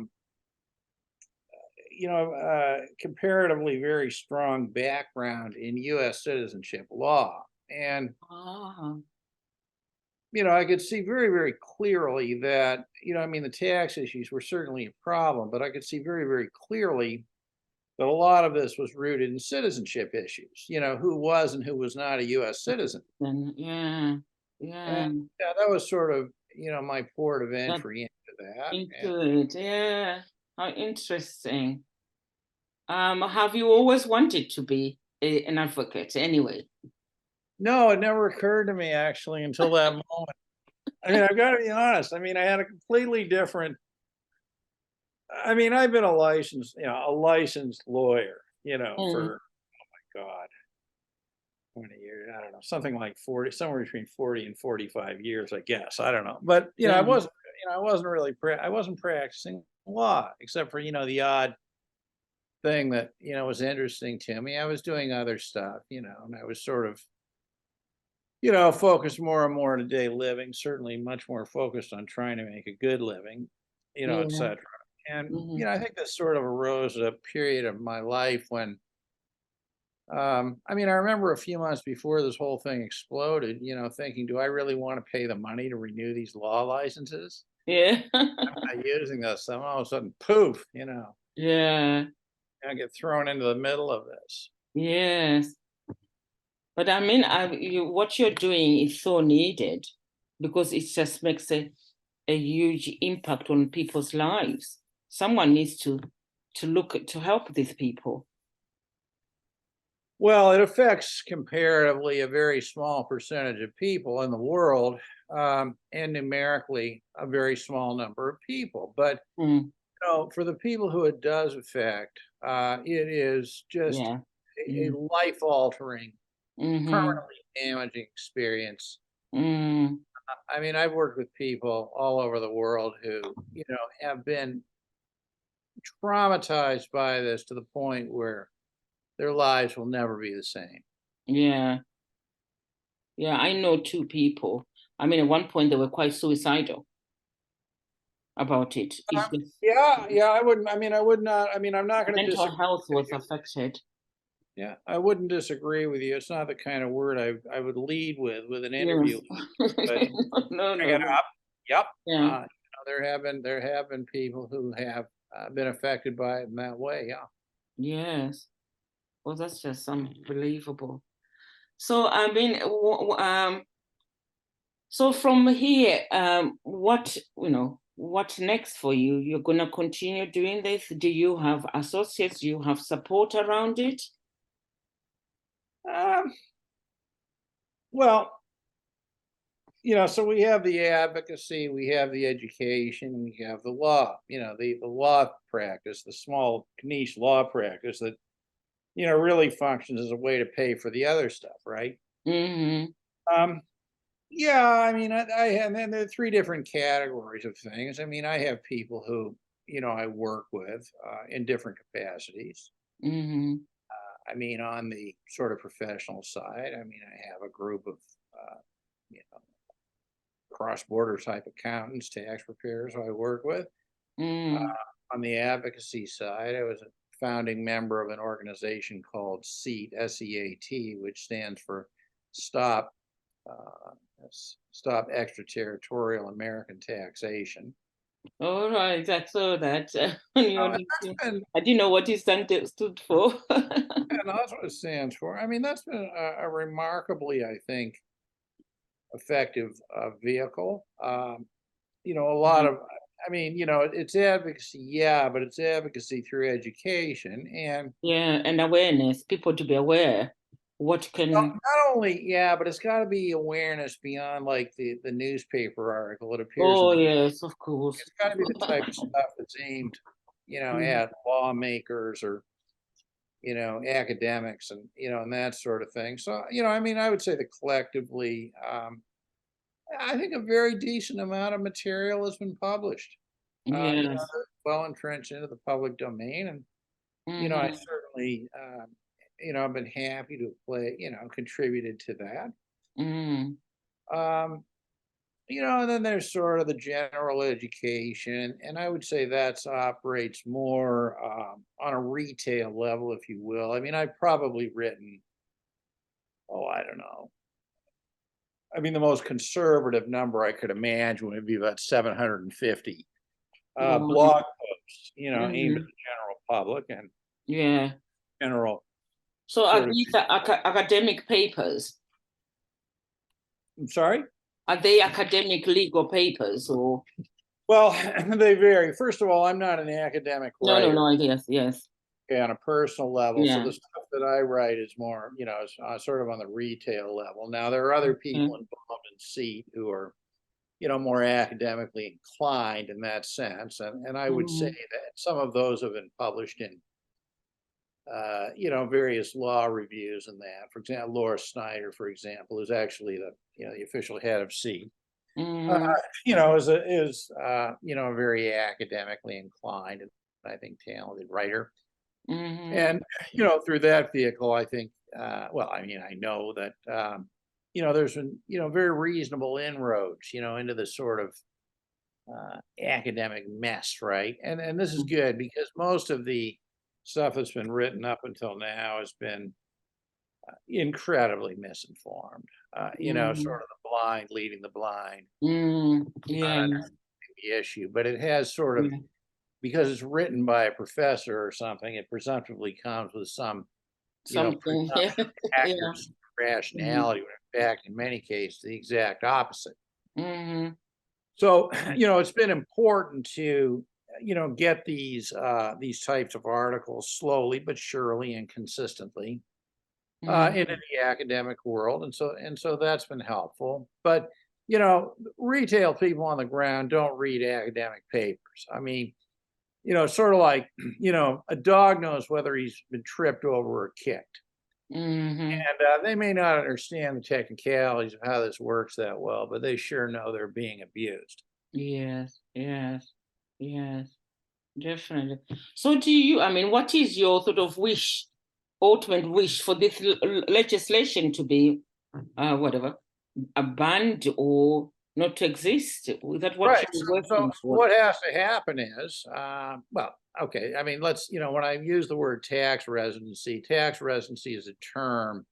comparatively very strong background in U.S. citizenship law. And, Ah. I could see very, very clearly that, I mean, the tax issues were certainly a problem, but I could see very, very clearly that a lot of this was rooted in citizenship issues, who was and who was not a U.S. citizen. Then, yeah, And yeah. yeah, that was sort of, my port of That entry into that. And into it. Yeah. How interesting. Have you always wanted to be an advocate anyway? no, it never occurred to me actually until that moment. I mean, I've got to be honest. I mean, I had a completely different. I mean, I've been a licensed lawyer, Mm, for God, how many years? I don't know, something like 40, somewhere between 40 and 45 years, I guess. I don't know. But, I yeah. wasn't, I wasn't really, I wasn't practicing law except for, the odd thing that, was interesting to me. I was doing other stuff, and I was sort of, focused more and more on day living, certainly much more focused on trying to make a good living, et Yeah. cetera. And, Hmm. I think this sort of arose at a period of my life when, I mean, I remember a few months before this whole thing exploded, thinking, do I really want to pay the money to renew these law licenses? Yeah. I'm not using this. And all of a sudden, poof, Yeah. I get thrown into the middle of this. Yes. But I mean, what you're doing is so needed because it just makes a huge impact on people's lives. Someone needs to look to help these people. Well, it affects comparatively a very small percentage of people in the world, and numerically a very small number of people. But Mm, for the people who it does affect, it is just yeah. a Mm, life-altering, mm-hmm. permanently damaging experience. Mm, I mean, I've worked with people all over the world who, have been traumatized by this to the point where their lives will never be the same. yeah. Yeah. I know two people. I mean, at one point they were quite suicidal about it. It's just Yeah, I wouldn't. I mean, I would not. I mean, I'm not going to mental disagree health with was you. affected. Yeah, I wouldn't disagree with you. It's not the kind of word I would lead with an interview, Yes. but No, bring no, it no. up. Yep. Yeah. There have been people who have been affected by it in that way. Yeah. Yes. Well, that's just unbelievable. So, I mean, so from here, what next for you? You're gonna continue doing this? Do you have associates? Do you have support around it? Um, well, so we have the advocacy, we have the education, we have the law. The law practice, the small niche law practice that really functions as a way to pay for the other stuff, right? Mm-hmm. Um, yeah, I mean, I have, and there are three different categories of things. I mean, I have people who, I work with in different capacities. Mm-hmm. I mean, on the sort of professional side, I mean, I have a group of, you know, cross-border type accountants, tax preparers who I work with. Mm. On the advocacy side, I was a founding member of an organization called SEAT, SEAT, which stands for Stop uh, Stop Extraterritorial American Taxation. All right, I saw that on your And that's LinkedIn. been, I didn't know what it stood for. and that's what it stands for. I mean, that's been a remarkably, I think, effective vehicle. A lot of, I mean, it's advocacy, yeah, but it's advocacy through education. And Yeah, and awareness, people to be aware. What can? not only, yeah, but it's got to be awareness beyond like the newspaper article. It appears in Oh the, yes, of course. it's got to be the type of stuff that's aimed, Mm, at lawmakers or, academics and, and that sort of thing. So, I mean, I would say that collectively, I think a very decent amount of material has been published, yes. well entrenched into the public domain. And, I Mm-hmm. certainly, I've been happy to play, contributed to that. Mm, Um, and then there's sort of the general education, and I would say that's operates more on a retail level, if you will. I mean, I've probably written, oh, I don't know. I mean, the most conservative number I could imagine would be about 750 mm, blog posts, aimed at mm, the general public and yeah. general So are sort of. these academic papers? I'm sorry. Are they academic legal papers or? Well, they vary. First of all, I'm not an academic No, no, writer. no. Yes, yes. On a personal level. So Yeah. the stuff that I write is more, sort of on the retail level. Now there are other people Okay. involved in SEAT who are, more academically inclined in that sense, and I would say Mm-hmm. that some of those have been published in, various law reviews and that. For example, Laura Snyder, for example, is actually the official head of SEAT. Uh, Mm-hmm. is a very academically inclined and I think talented writer. Mm-hmm. And, through that vehicle, I think, well, I mean, I know that, there's been, very reasonable inroads, into this sort of academic mess, right? And this is good because most of the stuff that's been written up until now has been incredibly misinformed, Mm-hmm. sort of the blind leading the blind, Mm, not yeah. understanding the issue, but it has sort of, Yeah. because it's written by a professor or something, it presumptively comes with some Something. Yeah. presumption of Yeah. accuracy, rationality, when in fact, in many cases, the exact opposite. Mm-hmm. So, it's been important to, get these types of articles slowly but surely and consistently into the academic world, and so that's been helpful. But retail people on the ground don't read academic papers. I mean, sort of like a dog knows whether he's been tripped over or kicked. And they may not understand the technicalities of how this works that well, but they sure know they're being abused. Yes, yes, yes, definitely. So I mean, what is your sort of ultimate wish for this legislation to be, whatever, banned or not to exist? Is that what Right. you're So working for? what has to happen is, well, okay. I mean, when I use the word tax residency is a term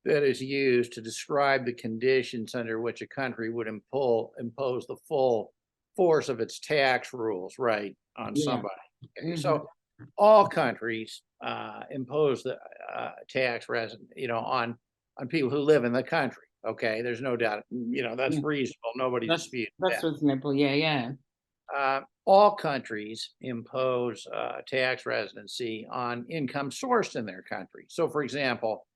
that is used to describe the conditions under which a country would impose the full force of its tax rules, right, on somebody. Okay. So all countries impose the tax resident, on people who live in the country. Okay, there's no doubt. That's reasonable. Nobody disputes That's that. reasonable. Yeah. All countries impose tax residency on income sourced in their country. So, for example,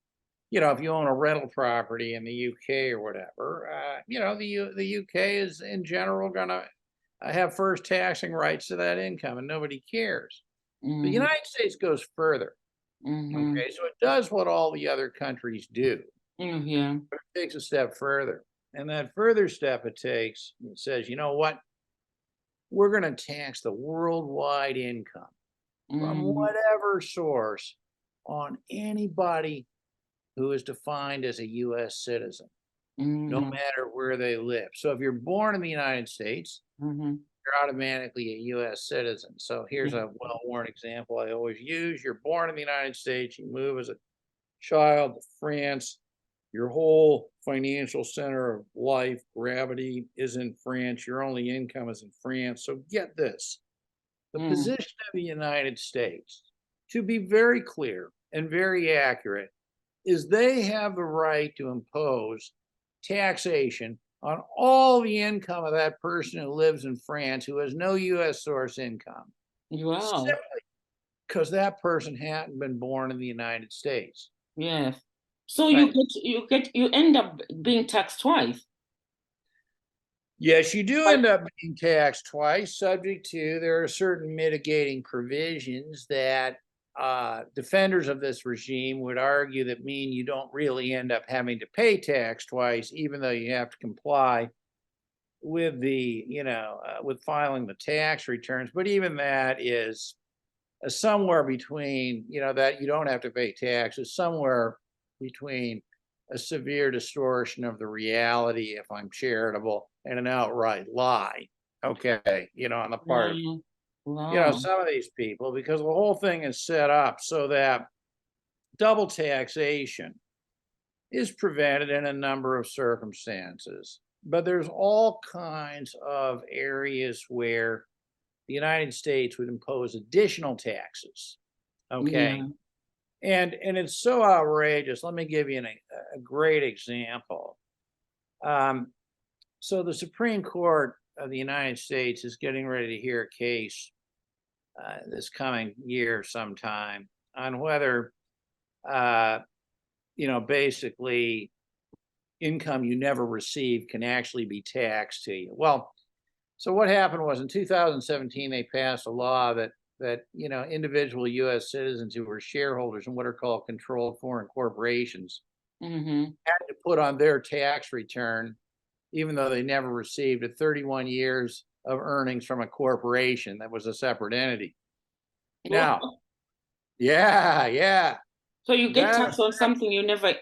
if you own a rental property in the UK or whatever, the UK is in general going to have first taxing rights to that income, and nobody cares. The United States goes further. Okay, so it does what all the other countries do, Yeah. but it takes a step further. And that further step it takes, it says, you know what? We're going to tax the worldwide income from whatever source on anybody who is defined as a U.S. citizen, no matter where they live. So if you're born in the United States, you're automatically a U.S. citizen. So here's a well-worn example I always use. You're born in the United States, you move as a child to France, your whole financial center of life, gravity is in France, your only income is in France. So get this, the position of the United States, to be very clear and very accurate, is they have the right to impose taxation on all the income of that person who lives in France who has no U.S. source income. Wow. Simply because that person hadn't been born in the United States. Yes. So right. you end up being taxed twice. Yes, you do end up being taxed twice, subject to there are certain mitigating provisions that defenders of this regime would argue that mean you don't really end up having to pay tax twice, even though you have to comply with the, with filing the tax returns. But even that is somewhere between, that you don't have to pay taxes, somewhere between a severe distortion of the reality, if I'm charitable, and an outright lie. Okay, on the part of some of these people, because the whole thing is set up so that double taxation is prevented in a number of circumstances. But there's all kinds of areas where the United States would impose additional taxes. Okay. And it's so outrageous. Let me give you a great example. So the Supreme Court of the United States is getting ready to hear a case this coming year sometime on whether, basically income you never received can actually be taxed to you. Well, so what happened was in 2017, they passed a law that individual U.S. citizens who were shareholders in what are called controlled foreign corporations had to put on their tax return, even though they never received 31 years of earnings from a corporation that was a separate entity. Now, yeah. So you get taxed on something you never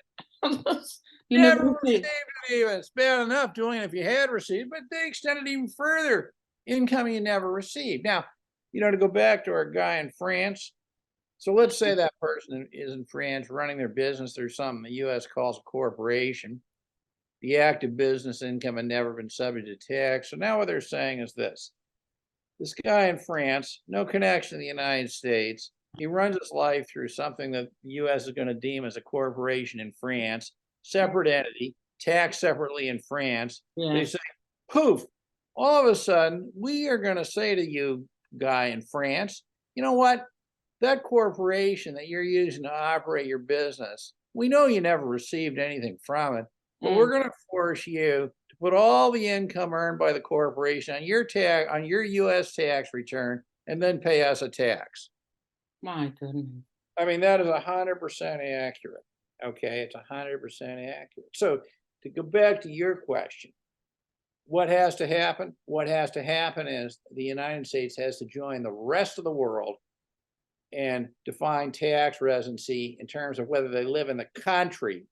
never received it even. It's bad enough doing it if you had received, but they extended even further. Income you never received. Now, to go back to our guy in France. So let's say that person is in France running their business through something the U.S. calls a corporation. The active business income had never been subject to tax. So now what they're saying is this guy in France, no connection to the United States. He runs his life through something that the U.S. is going to deem as a corporation in France, separate entity, taxed separately in France. They say, poof, all of a sudden, we are going to say to you, guy in France, you know what? That corporation that you're using to operate your business we know you never received anything from it, but we're going to force you to put all the income earned by the corporation on your U.S. tax return, and then pay us a tax. My goodness. I mean, that is 100% accurate. Okay, it's 100% accurate. So to go back to your question, what has to happen? What has to happen is the United States has to join the rest of the world and define tax residency in terms of whether they live in the country,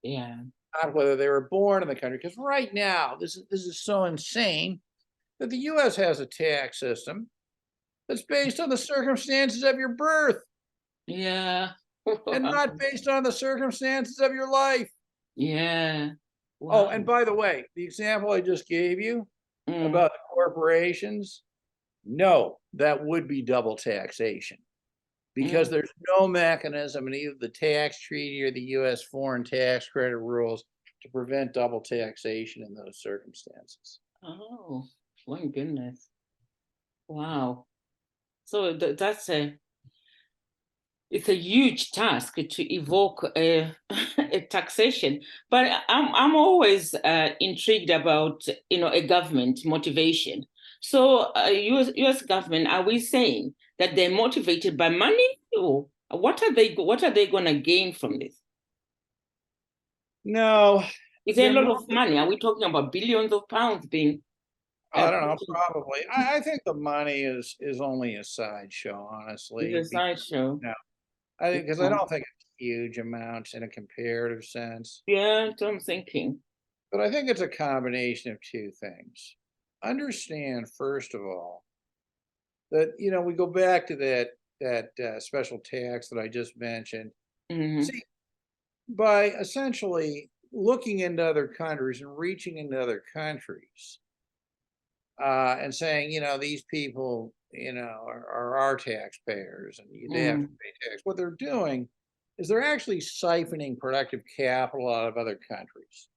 Yeah. not whether they were born in the country. Because right now, this is so insane that the U.S. has a tax system that's based on the circumstances of your birth Yeah. and not based on the circumstances of your life. Yeah. Oh, Wow. and by the way, the example I just gave you Mm. about the corporations, no, that would be double taxation because there's no mechanism in either the tax treaty or the U.S. foreign tax credit rules to prevent double taxation in those circumstances. Oh, my goodness. Wow. So it's a huge task to evoke a, a taxation. But I'm always intrigued about, a government motivation. So US government, are we saying that they're motivated by money, or what are they going to gain from this? No, Is there a they're lot more, of money? Are we talking about billions of pounds being I don't know, put probably. I think the money is only a sideshow, in honestly. the sideshow? No, I think because I Yeah, don't think it's huge amounts in a comparative sense. yeah, that's what I'm thinking. But I think it's a combination of two things. Understand, first of all, that we go back to that special tax that I just mentioned. Hmm. See, by essentially looking into other countries and reaching into other countries, and saying, these people, are our taxpayers, and they have to Mm, pay tax. What they're doing is they're actually siphoning productive capital out of other countries.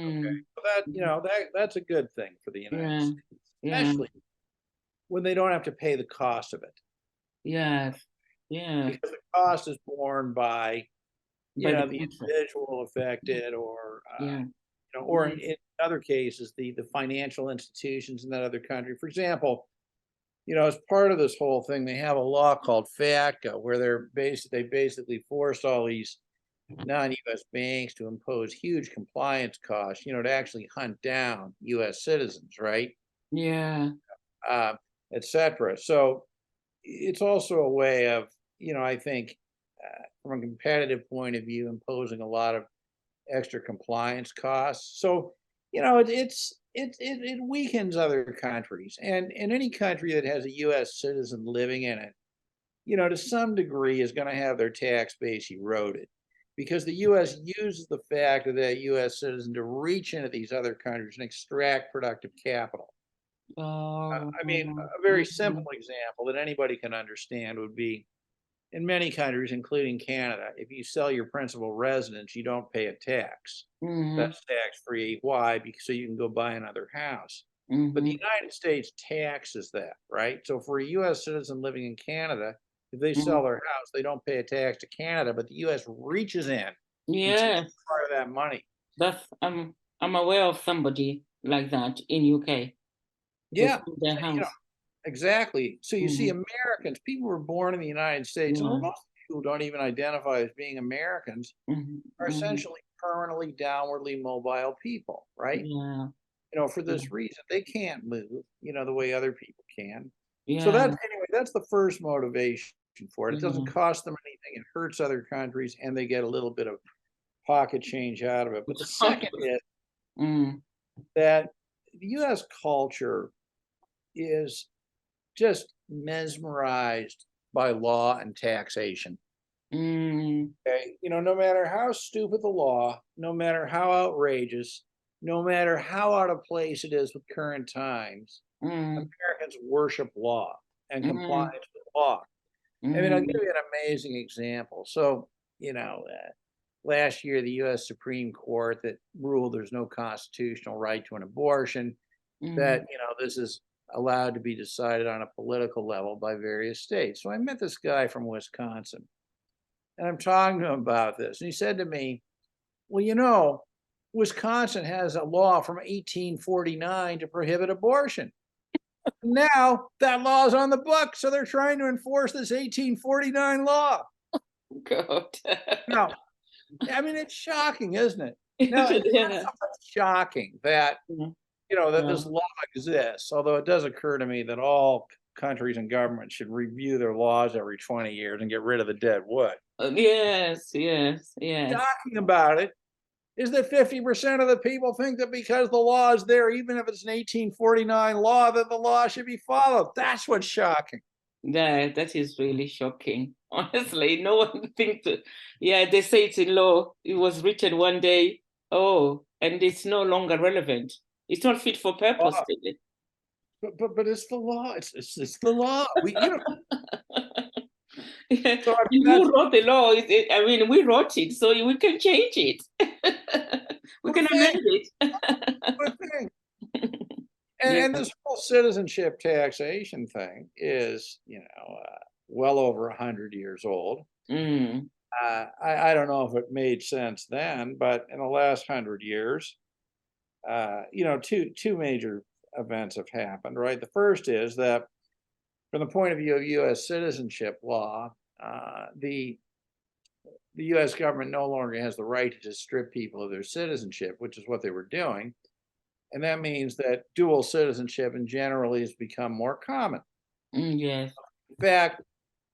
Okay, mm, so that's a good thing for the United yeah, States, yeah, especially when they don't have to pay the cost of it, yes, yeah, because the cost is borne by by the the country. individual affected, or Yeah, or yeah, in other cases the financial institutions in that other country. For example, as part of this whole thing, they have a law called FATCA, where they basically forced all these non-U.S. banks to impose huge compliance costs, to actually hunt down U.S. citizens, right? yeah, Uh, Etc. So it's also a way of, I think, from a competitive point of view, imposing a lot of extra compliance costs. So, it weakens other countries, and any country that has a U.S. citizen living in it, to some degree, is going to have their tax base eroded, because the U.S. uses the fact of that U.S. citizen to reach into these other countries and extract productive capital. oh, I mean, a very simple example that anybody can understand would be, in many countries, including Canada, if you sell your principal residence, you don't pay a tax. mm-hmm, That's tax free. Why? Because so you can go buy another house. But mm-hmm, the United States taxes that, right? So for a US citizen living in Canada, if they mm-hmm. sell their house, they don't pay a tax to Canada, but the US reaches in and takes Yes, part of that money. that's I'm aware of somebody like that in UK. They Yeah. sold their house. Exactly. So you see, Mm-hmm, Americans, people who were born in the United States, and yeah, most people who don't even identify as being Americans, mm-hmm, are mm-hmm, essentially permanently downwardly mobile people, right? yeah, For yeah, this reason, they can't move, the way other people can. So yeah, that's anyway, that's the first motivation for it. It doesn't yeah. cost them anything. It hurts other countries, and they get a little bit of pocket change out of it. But the second is Mm, that the US culture is just mesmerized by law and taxation. mm, Okay. No matter how stupid the law, no matter how outrageous, no matter how out of place it is with current times, mm, Americans worship law and mm, compliance with law. I mean, I'll give mm, you an amazing example. So, last year, the US Supreme Court that ruled there's no constitutional right to an abortion, mm, that, this is allowed to be decided on a political level by various states. So I met this guy from Wisconsin. and I'm talking to him about this, and he said to me, well, you know, Wisconsin has a law from 1849 to prohibit abortion. Now that law is on the book, so they're trying to enforce this 1849 law. God. Now, I mean, it's shocking, isn't it? Now, it's not Yeah. so much shocking that, Mhm. that Yeah. this law exists, although it does occur to me that all countries and governments should review their laws every 20 years and get rid of the dead wood. Yes, yes, yes. Shocking about it is that 50% of the people think that because the law is there, even if it's an 1849 law, that the law should be followed. That's what's shocking. That is really shocking. Honestly, no one thinks that. Yeah, they say it's in law. It was written one day. Oh, and it's no longer relevant. It's not fit for purpose, Law. really. But it's the law. It's the law. Yeah. So I mean, Who wrote the law? I mean, we wrote it, so we can change it. We can amend it. good thing. Yeah. And this whole citizenship taxation thing is, well over 100 years old. Mm. I don't know if it made sense then, but in the last 100 years, two major events have happened, right? The first is that from the point of view of U.S. citizenship law, the U.S. government no longer has the right to just strip people of their citizenship, which is what they were doing. And that means that dual citizenship in generally has become more common. Yes. In fact,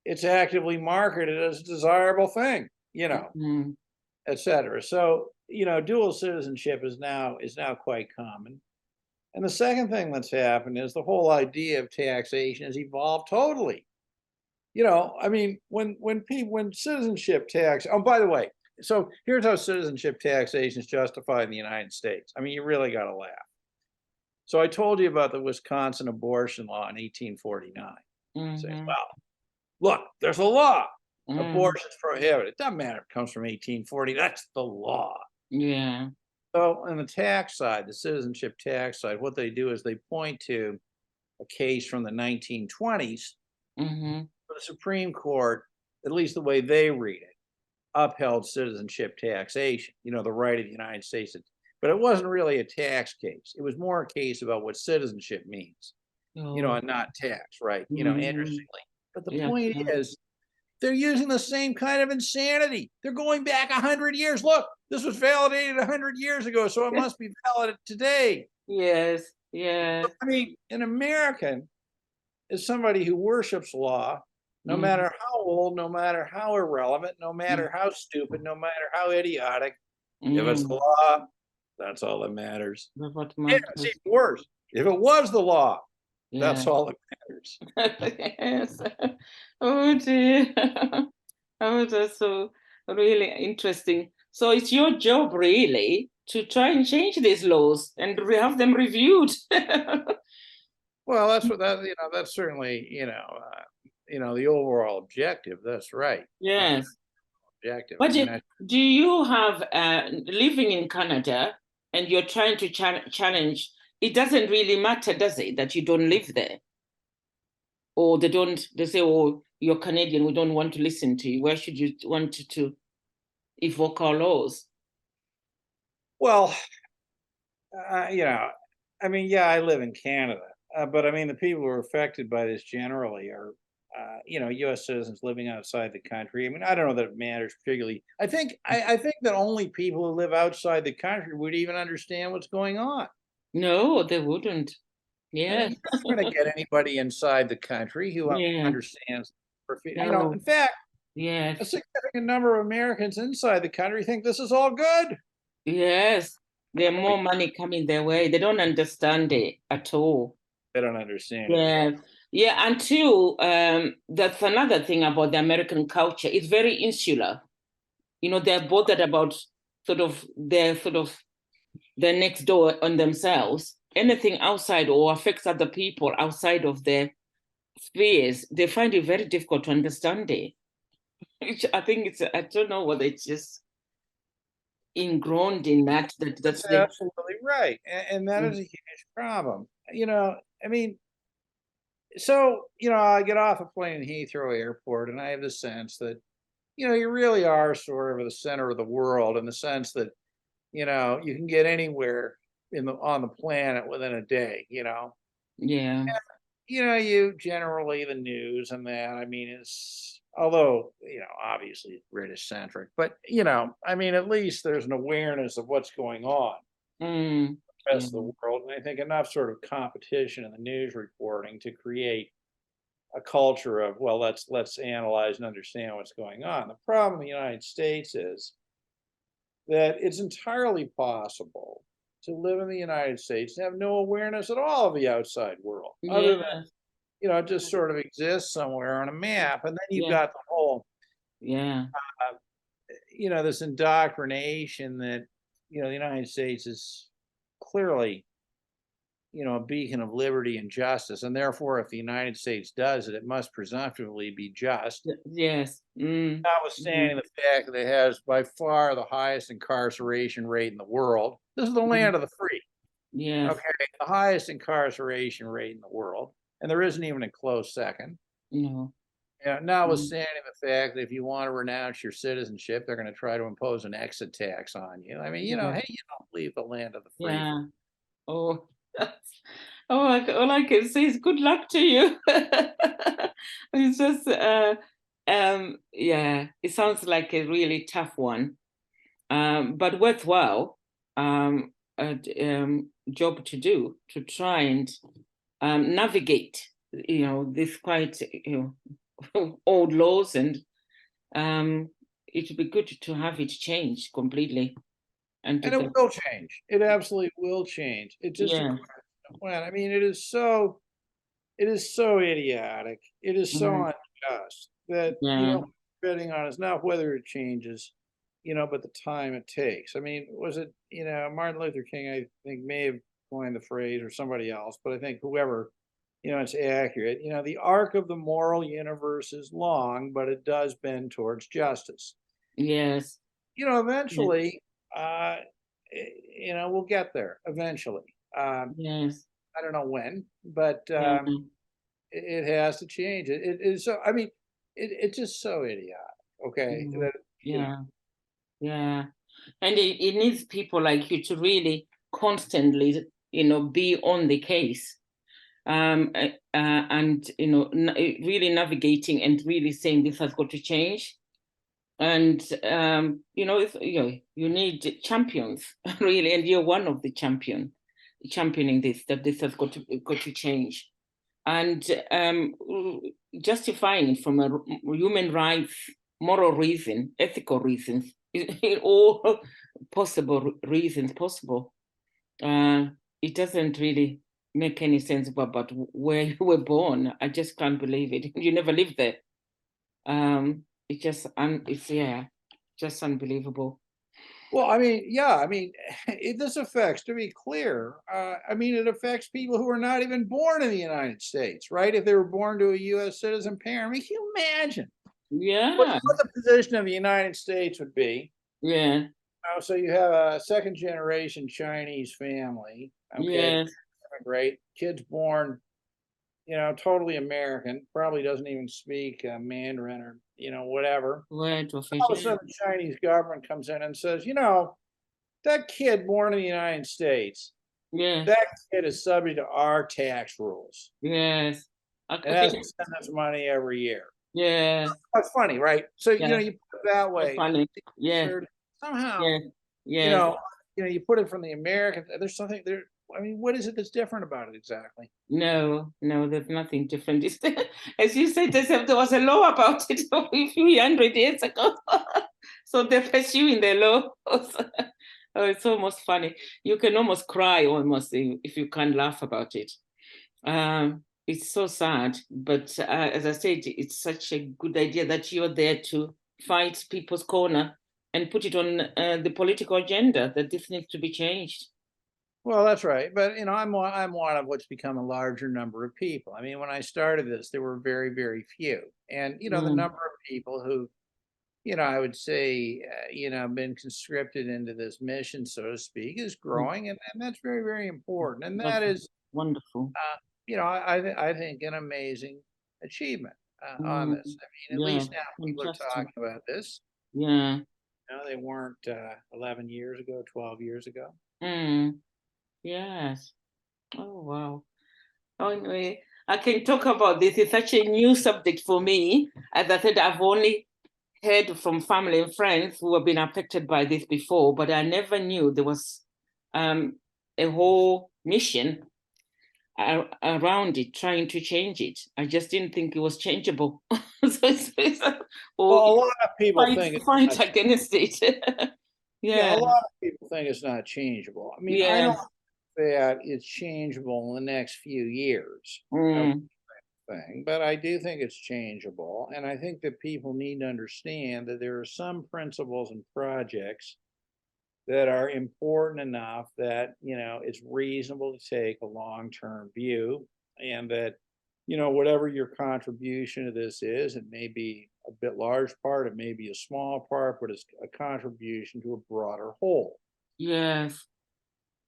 it's actively marketed as a desirable thing, Mm. et cetera. So, dual citizenship is now quite common. And the second thing that's happened is the whole idea of taxation has evolved totally. I mean, when citizenship tax, oh, by the way, so here's how citizenship taxation is justified in the United States. I mean, you really got to laugh. So I told you about the Wisconsin abortion law in 1849. Say, Mm-hmm. well, look, there's a law. Mm. Abortion's prohibited. It doesn't matter if it comes from 1840. That's the law. Yeah. So on the tax side, the citizenship tax side, what they do is they point to a case from the 1920s. Mm-hmm. The Supreme Court, at least the way they read it, upheld citizenship taxation, the right of the United States. But it wasn't really a tax case. It was more a case about what citizenship means, Oh. and not tax, right? Mm-hmm. Interestingly. But the Yeah. point is, they're using the same kind of insanity. They're going back 100 years. Look, this was validated 100 years ago, so it must be valid today. Yes. Yeah. I mean, an American is somebody who worships law, no matter how old, no matter how irrelevant, no matter how stupid, no matter how idiotic. If it's the law, that's all that matters. What Yeah, it's even worse. If it was the law, that's all that matters. Yes. Oh dear. Oh, that's so really interesting. So it's your job really to try and change these laws and have them reviewed. Well, that's certainly, the overall objective. That's right. Yes. Objective. But I mean, do you have living in Canada and you're trying to challenge? It doesn't really matter, does it, that you don't live there? Or they say, oh, you're Canadian, we don't want to listen to you. Why should you want to evoke our laws? well, I mean, yeah, I live in Canada, but I mean, the people who are affected by this generally are, U.S. citizens living outside the country. I mean, I don't know that it matters particularly. I think that only people who live outside the country would even understand what's going on. No, they wouldn't. I mean, Yes. you're not going to get anybody inside the country who Yeah. understands. No. In fact, a Yes. significant number of Americans inside the country think this is all good. Yes. There's more money coming their way. They don't understand it at all. They don't understand it. Yeah. Yeah. And two, that's another thing about the American culture. It's very insular. They're bothered about their next door on themselves. Anything outside or affects other people outside of their spheres, they find it very difficult to understand it. I think I don't know whether it's just ingrown in that's That's absolutely right, and that is a huge problem. I mean, so I get off a plane at Heathrow Airport, and I have the sense that you really are sort of the center of the world in the sense that, you can get anywhere on the planet within a day, Yeah. you generally the news and that, I mean, is although, obviously it's British centric, but I mean, at least there's an awareness of what's going on Mm. in the Yeah. rest of the world. And I think enough sort of competition in the news reporting to create a culture of, well, let's analyze and understand what's going on. The problem in the United States is that it's entirely possible to live in the United States and have no awareness at all of the outside world, other than Yeah. it just sort of exists somewhere on a map. And then you've Yeah. got the whole, Yeah. this indoctrination that, the United States is clearly, a beacon of liberty and justice. And therefore, if the United States does it, it must presumptively be just, Yes. Mm. notwithstanding the fact that it has by far the highest incarceration rate in the world. This is the Mm. land of the free. Yes. Okay, the highest incarceration rate in the world, and there isn't even a close second. No. Yeah, Mm. notwithstanding the fact that if you want to renounce your citizenship, they're going to try to impose an exit tax on you. I mean, Yeah. hey, you don't leave the land of the free. Yeah. Oh, all I can say is good luck to you. It's just, yeah, it sounds like a really tough one, but worthwhile job to do to try and navigate, this quite, old laws, and it would be good to have it change completely and to And it get, will change. It absolutely will change. It just a yeah, question of when. I mean, it is so idiotic. It is so mm, unjust that, yeah, betting on is not whether it changes, but the time it takes. I mean, was it, Martin Luther King, I think, may have coined the phrase or somebody else, but I think whoever, it's accurate. The arc of the moral universe is long, but it does bend towards justice. yes, yeah, Eventually, uh, we'll get there eventually. yes, I don't know when, but yeah, it has to change. It is so. I mean, it's just so idiotic. Okay, yeah, that yeah, yeah. And it needs people like you to really constantly, be on the case, and really navigating and really saying this has got to change. And you need champions really, and you're one of the championing this, that this has got to change, and justifying it from a human rights, moral reason, ethical reasons, all possible reasons possible. Uh, it doesn't really make any sense about where you were born. I just can't believe it. You never lived there. It's just it's, yeah, just unbelievable. well, I mean, yeah, I mean, this affects, to be clear, I mean, it affects people who are not even born in the United States, right? If they were born to a U.S. citizen parent, I mean, can you imagine Yeah, what the position of the United States would be? yeah, So you have a second generation Chinese family, okay, yes, great kids born, totally American, probably doesn't even speak Mandarin or, whatever. word of it, All of a yeah, sudden, the Chinese government comes in and says, that kid born in the United States, yeah, that kid is subject to our tax rules yes, and has to send us money every year. yeah, That's funny, right? So, yeah, you put it that so way, funny, yeah, somehow, yeah, you yes. know, you put it from the American, there's something there. I mean, what is it that's different about it exactly? No, no, there's nothing different. As you said, there was a law about it a few hundred years ago. So they're pursuing the law. Oh, it's almost funny. You can almost cry almost if you can't laugh about it. It's so sad, but as I said, it's such a good idea that you're there to fight people's corner and put it on the political agenda, that this needs to be changed. Well, that's right. But I'm one of what's become a larger number of people. I mean, when I started this, there were very, very few, and the Mm, number of people who, I would say, been conscripted into this mission, so to speak, is mm, growing, and that's very, very important. And that's that is, wonderful. I think, an amazing achievement. on this. I mean, at least now people are Interesting. talking about this. Yeah. No, they weren't 11 years ago, 12 years ago. Yes. Oh, wow. Anyway, I can talk about this. It's such a new subject for me. As I said, I've only heard from family and friends who have been affected by this before, but I never knew there was a whole mission around it, trying to change it. I just didn't think it was changeable. Well, a lot of people think it's fight not, against it. yeah, Yeah. a lot of people think it's not changeable. I mean, I don't think that it's changeable in the next few years. Thing, but I do think it's changeable. And I think that people need to understand that there are some principles and projects that are important enough that, you know, it's reasonable to take a long-term view, and that, you know, whatever your contribution to this is, it may be a bit large part, it may be a small part, but it's a contribution to a broader whole. Yes.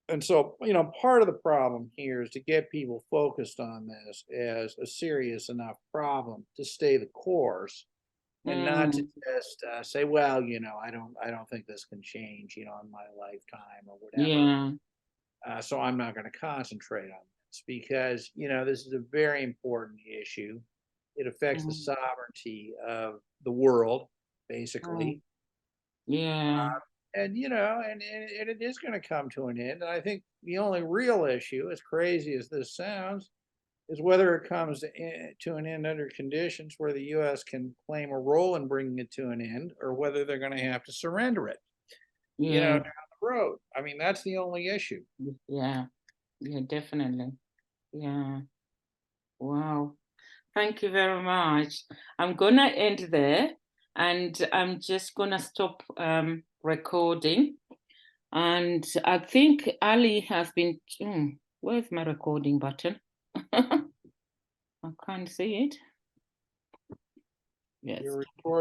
And so, you know, part of the problem here is to get people focused on this as a serious enough problem to stay the course, and not to just say, well, you know, I don't think this can change, you know, in my lifetime or whatever. Yeah. So I'm not going to concentrate on this, because, you know, this is a very important issue. It affects the sovereignty of the world, basically. Yeah. And, you know, and it is going to come to an end. And I think the only real issue, as crazy as this sounds, is whether it comes to an end under conditions where the U.S. can claim a role in bringing it to an end, or whether they're going to have to surrender it, you know, Yeah. down the road. I mean, that's the only issue. Yeah. Yeah, definitely. Yeah. Wow. Thank you very much. I'm gonna end there, and I'm just gonna stop recording. And I think Ali has been. Where's my recording button? I can't see it. Yes. You're recording.